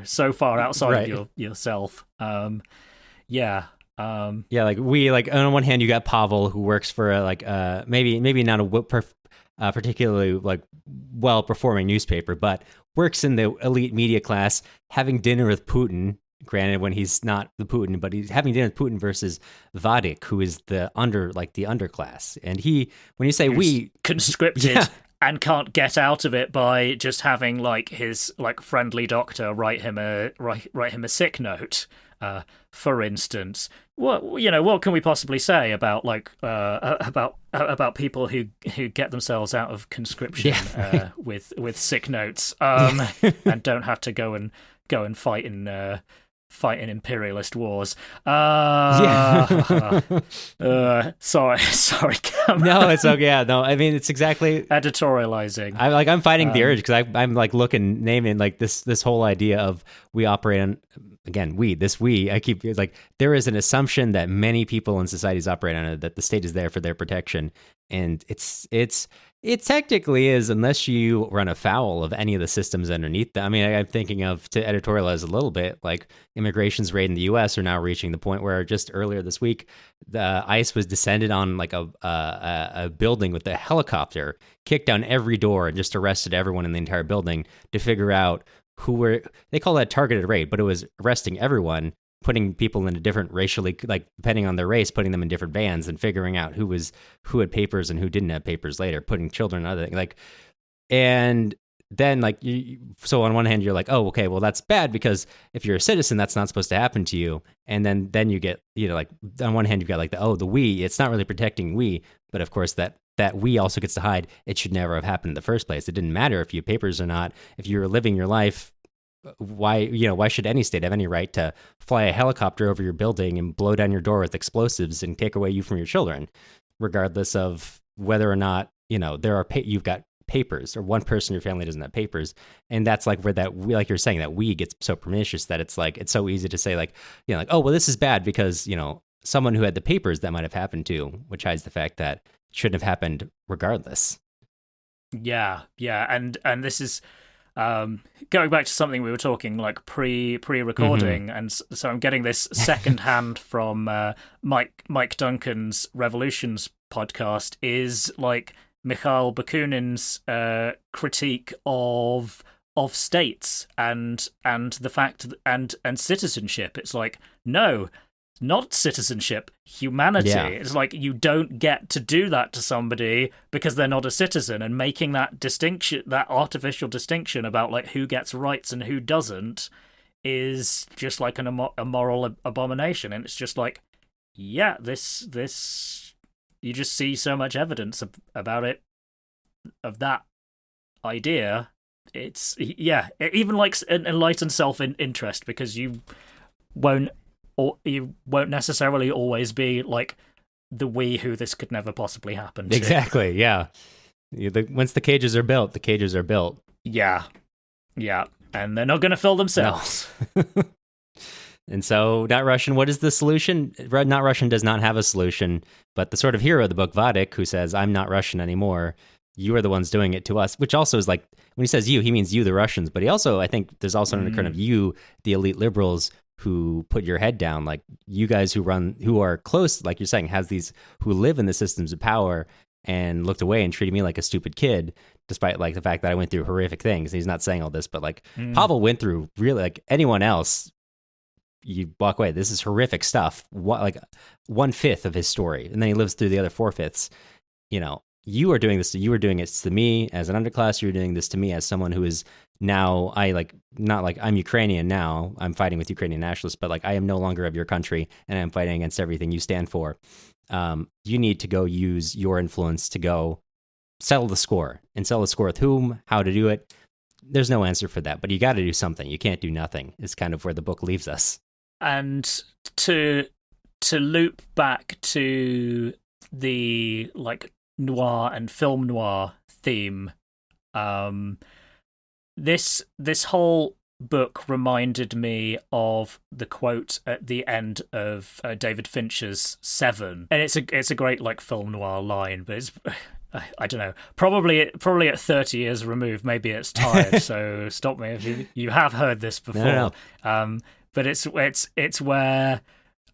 so far outside of yourself. Like we, like on one hand you got Pavel, who works for maybe not a particularly like well performing newspaper, but works in the elite media class, having dinner with Putin. Granted, when he's not the Putin, but he's having dinner with Putin versus Vadik, who is the underclass. And when you say we conscripted and can't get out of it by just having like his like friendly doctor write him a sick note. For instance, what can we possibly say about like about people who get themselves out of conscription with sick notes and don't have to go and fight in imperialist wars. Sorry, Cameron. No, it's okay. Yeah, no, I mean it's exactly editorializing. I'm fighting the urge, because I'm like naming like this whole idea of we operate on, again, I keep, it's like there is an assumption that many people in societies operate on it, that the state is there for their protection, and it technically is, unless you run afoul of any of the systems underneath them. I mean, I'm thinking of, to editorialize a little bit, like immigration's rate in the U.S. are now reaching the point where just earlier this week, the ICE was descended on like a building with a helicopter, kicked down every door, and just arrested everyone in the entire building to figure out they call that targeted raid, but it was arresting everyone, putting people into different racially, like depending on their race, putting them in different bands, and figuring out who had papers and who didn't have papers later, putting children and other things, like, and then like so on one hand you're like, oh, okay, well that's bad, because if you're a citizen that's not supposed to happen to you, and then you get like on one hand you've got like the we, it's not really protecting we, but of course that that we also gets to hide, it should never have happened in the first place. It didn't matter if you have papers or not. If you're living your life, why should any state have any right to fly a helicopter over your building and blow down your door with explosives and take away you from your children, regardless of whether or not, you've got papers, or one person in your family doesn't have papers. And that's like where like you're saying, that we gets so pernicious that it's like, it's so easy to say like, oh, well, this is bad because, someone who had the papers that might have happened to, which hides the fact that it shouldn't have happened regardless. Yeah. And this is going back to something we were talking like pre-recording, and so I'm getting this secondhand from Mike Duncan's Revolutions podcast, is like Mikhail Bakunin's critique of states and the fact and citizenship. It's like, no, not citizenship, humanity. Yeah. It's like you don't get to do that to somebody because they're not a citizen, and making that distinction, that artificial distinction about like who gets rights and who doesn't, is just like a moral abomination. And it's just like, yeah, this you just see so much evidence about it, of that idea. It's, yeah, it even likes an enlightened self-interest, because you won't necessarily always be like the we who this could never possibly happen to. Exactly, yeah. Once the cages are built, the cages are built. Yeah, and they're not going to fill themselves. No. And so, Not Russian, what is the solution? Not Russian does not have a solution, but the sort of hero of the book, Vadik, who says, I'm not Russian anymore, you are the ones doing it to us, which also is like, when he says you, he means you, the Russians, but he also, I think there's also an undercurrent of you, the elite liberals, who put your head down, like you guys who are close, like you're saying, who live in the systems of power, and looked away and treated me like a stupid kid, despite like the fact that I went through horrific things. He's not saying all this, but like Pavel went through really, like anyone else, you walk away, this is horrific stuff. Like 1/5 of his story, and then he lives through the other 4/5. You are doing this. You were doing it to me as an underclass. You're doing this to me as someone who is now, not like I'm Ukrainian now. I'm fighting with Ukrainian nationalists, but like I am no longer of your country, and I'm fighting against everything you stand for. You need to go use your influence to go settle the score, and settle the score with whom, how to do it. There's no answer for that, but you got to do something. You can't do nothing. Is kind of where the book leaves us. And to loop back to the like noir and film noir theme, this whole book reminded me of the quote at the end of David Fincher's Seven, and it's a great like film noir line, but it's, I don't know, probably at 30 years removed, maybe it's tired. So stop me if you have heard this before. No. But it's where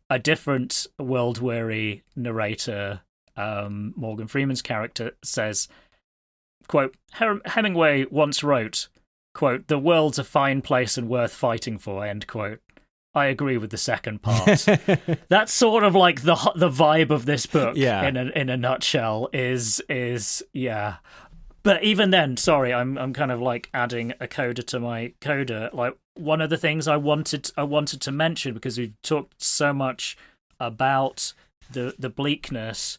a different world-weary narrator, Morgan Freeman's character, says, quote, Hemingway once wrote, quote, "The world's a fine place and worth fighting for," end quote. I agree with the second part. That's sort of like the vibe of this book, yeah. in a nutshell, is yeah. But even then, sorry, I'm kind of like adding a coda to my coda. Like one of the things I wanted to mention, because we've talked so much about the bleakness,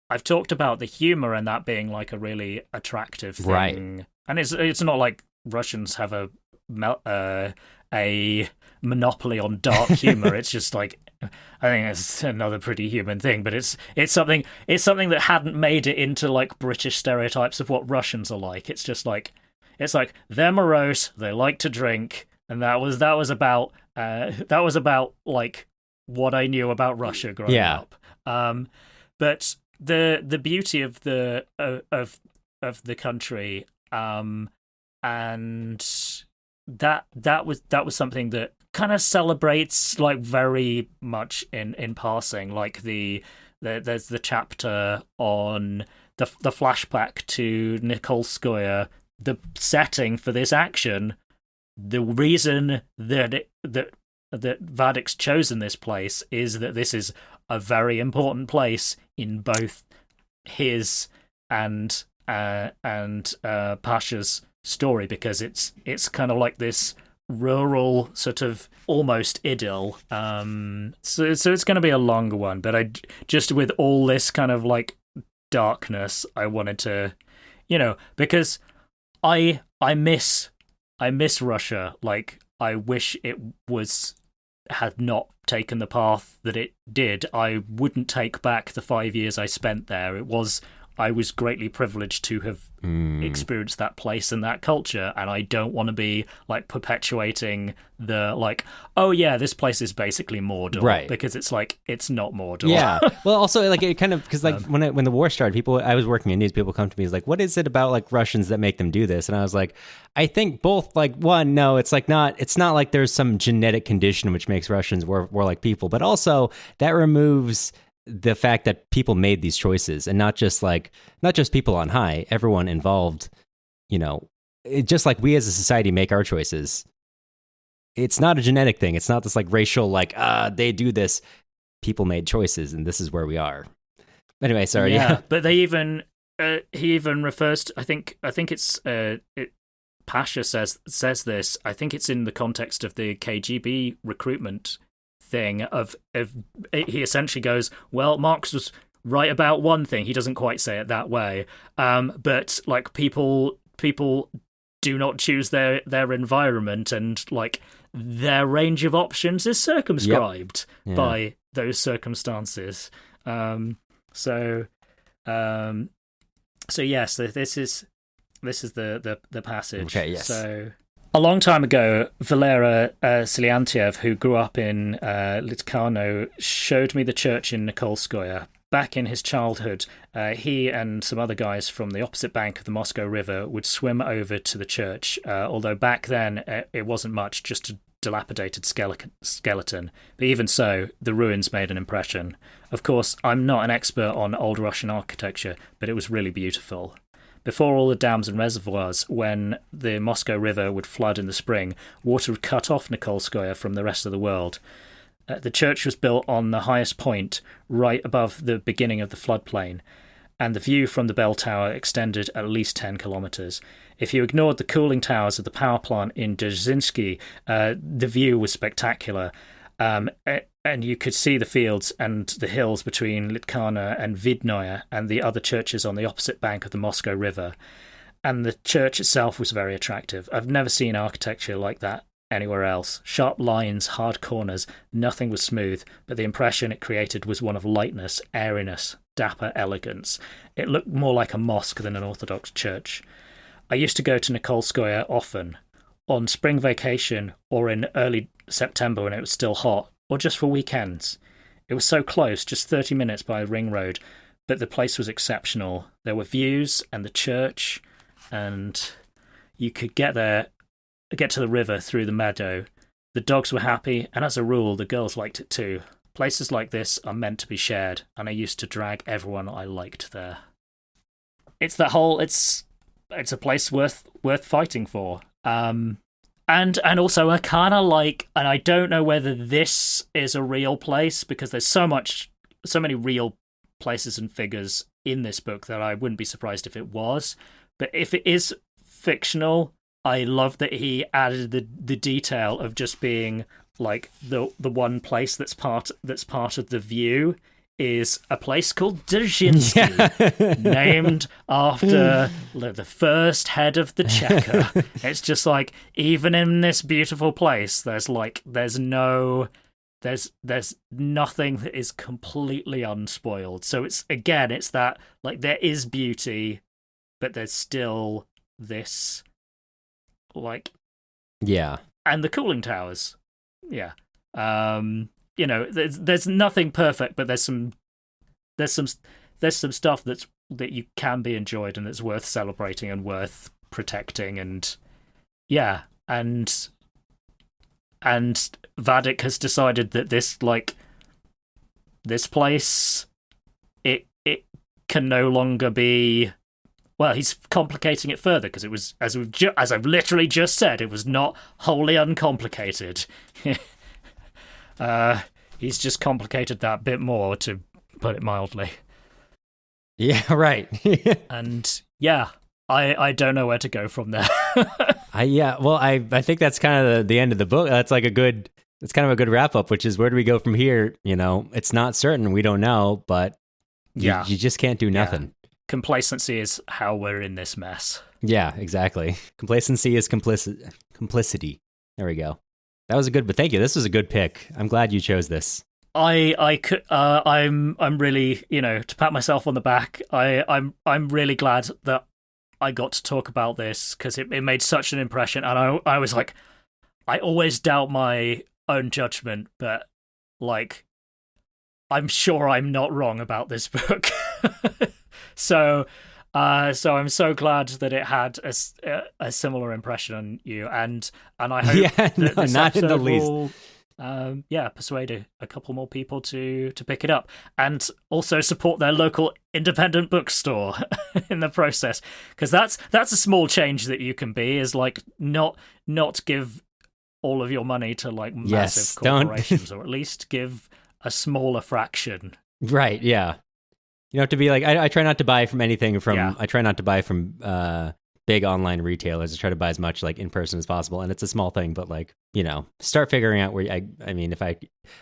I've talked about the humor and that being like a really attractive thing. Right. And it's not like Russians have a monopoly on dark humor. It's just like, I think it's another pretty human thing, but it's something that hadn't made it into like British stereotypes of what Russians are like. It's just like, it's like they're morose, they like to drink, and that was about like what I knew about Russia growing up. But the beauty of the country, and that was something that kind of celebrates like very much in passing, like there's the chapter on the flashback to Nikolskoye, the setting for this action, the reason that Vadik's chosen this place is that this is a very important place in both his and Pasha's story, because it's kind of like this rural sort of almost idyll. So it's going to be a longer one, but I just, with all this kind of like darkness. I wanted to, because I miss Russia. Like, I wish it had not taken the path that it did. I wouldn't take back the 5 years I spent there. I was greatly privileged to have experienced that place and that culture, and I don't want to be like perpetuating the like, oh yeah, this place is basically Mordor, right? Because it's like, it's not Mordor. Yeah. Well, also like it kind of, because like when the war started, I was working in news, people come to me like, what is it about like Russians that make them do this? And I was like, I think both, like, one, no, it's not like there's some genetic condition which makes Russians warlike people, but also that removes the fact that people made these choices, and not just people on high, everyone involved, just like we as a society make our choices. It's not a genetic thing. It's not this like racial, like, they do this. People made choices, and this is where we are. Anyway, sorry. Yeah. But they even, he even refers to, I think it's, Pasha says this, I think it's in the context of the KGB recruitment thing of he essentially goes, well, Marx was right about one thing. He doesn't quite say it that way, but like people do not choose their environment, and like their range of options is circumscribed by those circumstances. So yes, this is the passage. Okay, yes. So a long time ago, Valera Siliantiev, who grew up in Litkano, showed me the church in Nikolskoye. Back in his childhood, he and some other guys from the opposite bank of the Moscow River would swim over to the church, although back then it wasn't much, just a dilapidated skeleton. But even so, the ruins made an impression. Of course, I'm not an expert on old Russian architecture, but it was really beautiful. Before all the dams and reservoirs, when the Moscow River would flood in the spring, water would cut off Nikolskoye from the rest of the world. The church was built on the highest point, right above the beginning of the floodplain, and the view from the bell tower extended at least 10 kilometres. If you ignored the cooling towers of the power plant in Dzerzhinsky, the view was spectacular. And you could see the fields and the hills between Litkana and Vidnoye and the other churches on the opposite bank of the Moscow River. And the church itself was very attractive. I've never seen architecture like that anywhere else. Sharp lines, hard corners, nothing was smooth, but the impression it created was one of lightness, airiness, dapper elegance. It looked more like a mosque than an Orthodox church. I used to go to Nikolskoye often, on spring vacation or in early September when it was still hot, or just for weekends. It was so close, just 30 minutes by a ring road, but the place was exceptional. There were views and the church, and you could get to the river through the meadow. The dogs were happy, and as a rule, the girls liked it too. Places like this are meant to be shared, and I used to drag everyone I liked there. It's a place worth fighting for. And also I kind of like, and I don't know whether this is a real place, because there's so many real places and figures in this book that I wouldn't be surprised if it was. But if it is fictional, I love that he added the detail of just being like the one place that's part of the view is a place called Dzerzhinsky, named after the first head of the Cheka. It's just like, even in this beautiful place, there's nothing that is completely unspoiled. So it's that, like, there is beauty, but there's still this, like, and the cooling towers, there's nothing perfect, but there's some stuff that you can be enjoyed and that's worth celebrating and worth protecting, and Vadik has decided that this place, it can no longer be. Well, he's complicating it further, because it was, as I've literally just said, it was not wholly uncomplicated. He's just complicated that bit more, to put it mildly. Yeah, right. And I don't know where to go from there. I think that's kind of the end of the book. That's kind of a good wrap up, which is, where do we go from here? It's not certain. We don't know, but you just can't do nothing. complacency is how we're in this mess. Yeah, exactly. Complacency is complicity. There we go. That was a good, but thank you. This was a good pick. I'm glad you chose this. I'm really, to pat myself on the back. I'm really glad that I got to talk about this because it made such an impression, and I was like, I always doubt my own judgment, but like, I'm sure I'm not wrong about this book. So I'm so glad that it had a similar impression on you, and I hope that this not in the least will, persuade a couple more people to pick it up, and also support their local independent bookstore in the process, because that's a small change that you can be, is like not give all of your money to like massive corporations, or at least give a smaller fraction. Right? Yeah. You know, to be like, I try not to buy from anything from. I try not to buy from big online retailers. I try to buy as much like in person as possible, and it's a small thing, but like, start figuring out where. I mean, if I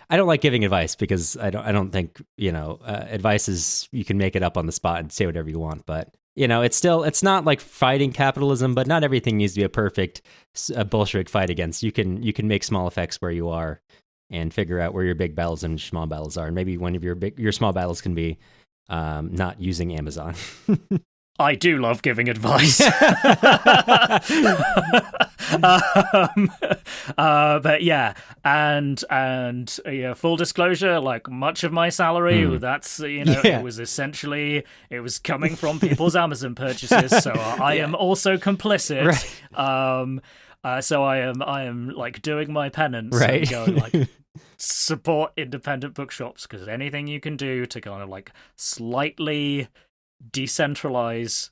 don't like giving advice because I don't think advice is, you can make it up on the spot and say whatever you want, but it's not like fighting capitalism, but not everything needs to be a perfect Bolshevik fight against. You can make small effects where you are, and figure out where your big battles and small battles are, and maybe one of your small battles can be not using Amazon. I do love giving advice. But yeah, and full disclosure, like much of my salary, that's it was essentially, it was coming from people's Amazon purchases, so I am also complicit. Right. So I am like doing my penance, right, and going like, support independent bookshops, because anything you can do to kind of like slightly decentralize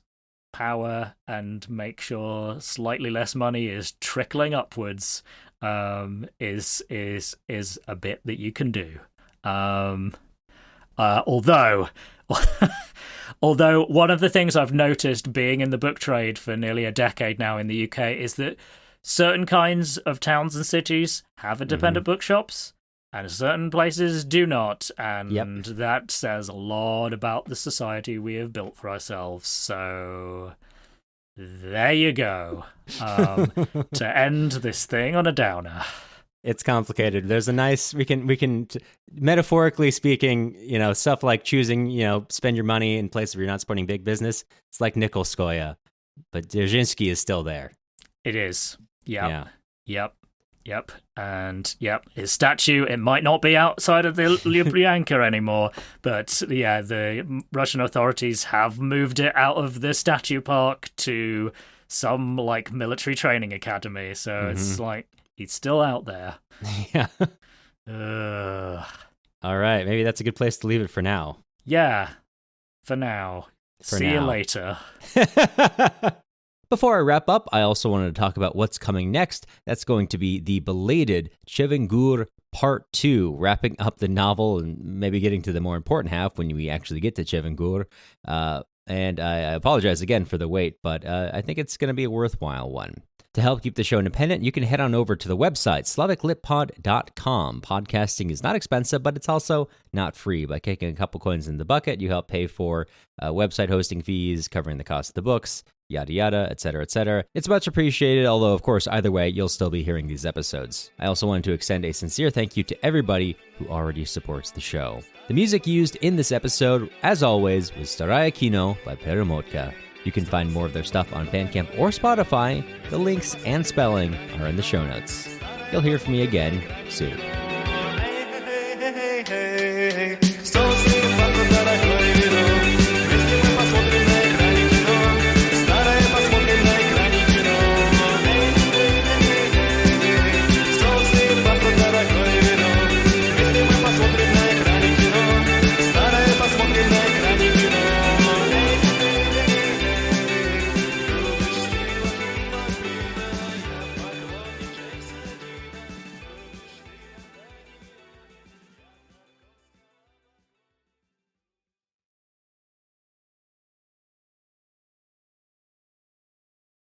power and make sure slightly less money is trickling upwards is a bit that you can do. Although one of the things I've noticed being in the book trade for nearly a decade now in the UK is that certain kinds of towns and cities have independent bookshops, and certain places do not, and that says a lot about the society we have built for ourselves. So there you go. To end this thing on a downer. It's complicated. There's a nice, we can metaphorically speaking, stuff like choosing, spend your money in places where you're not supporting big business. It's like Nikolskoye, but Dzerzhinsky is still there. It is. Yep. And his statue, it might not be outside of the Lubyanka anymore, but the Russian authorities have moved it out of the statue park to some like military training academy, so it's like he's still out there. Yeah. All right, maybe that's a good place to leave it for now. Yeah, for now. See you later. Before I wrap up, I also wanted to talk about what's coming next. That's going to be the belated Chevengur Part 2, wrapping up the novel and maybe getting to the more important half when we actually get to Chevengur. And I apologize again for the wait, but I think it's going to be a worthwhile one. To help keep the show independent, you can head on over to the website, slaviclitpod.com. Podcasting is not expensive, but it's also not free. By kicking a couple coins in the bucket, you help pay for website hosting fees, covering the cost of the books, yada yada, etc., etc. It's much appreciated, although, of course, either way, you'll still be hearing these episodes. I also wanted to extend a sincere thank you to everybody who already supports the show. The music used in this episode, as always, was Staroye Kino by Peremotka. You can find more of their stuff on Bandcamp or Spotify. The links and spelling are in the show notes. You'll hear from me again soon.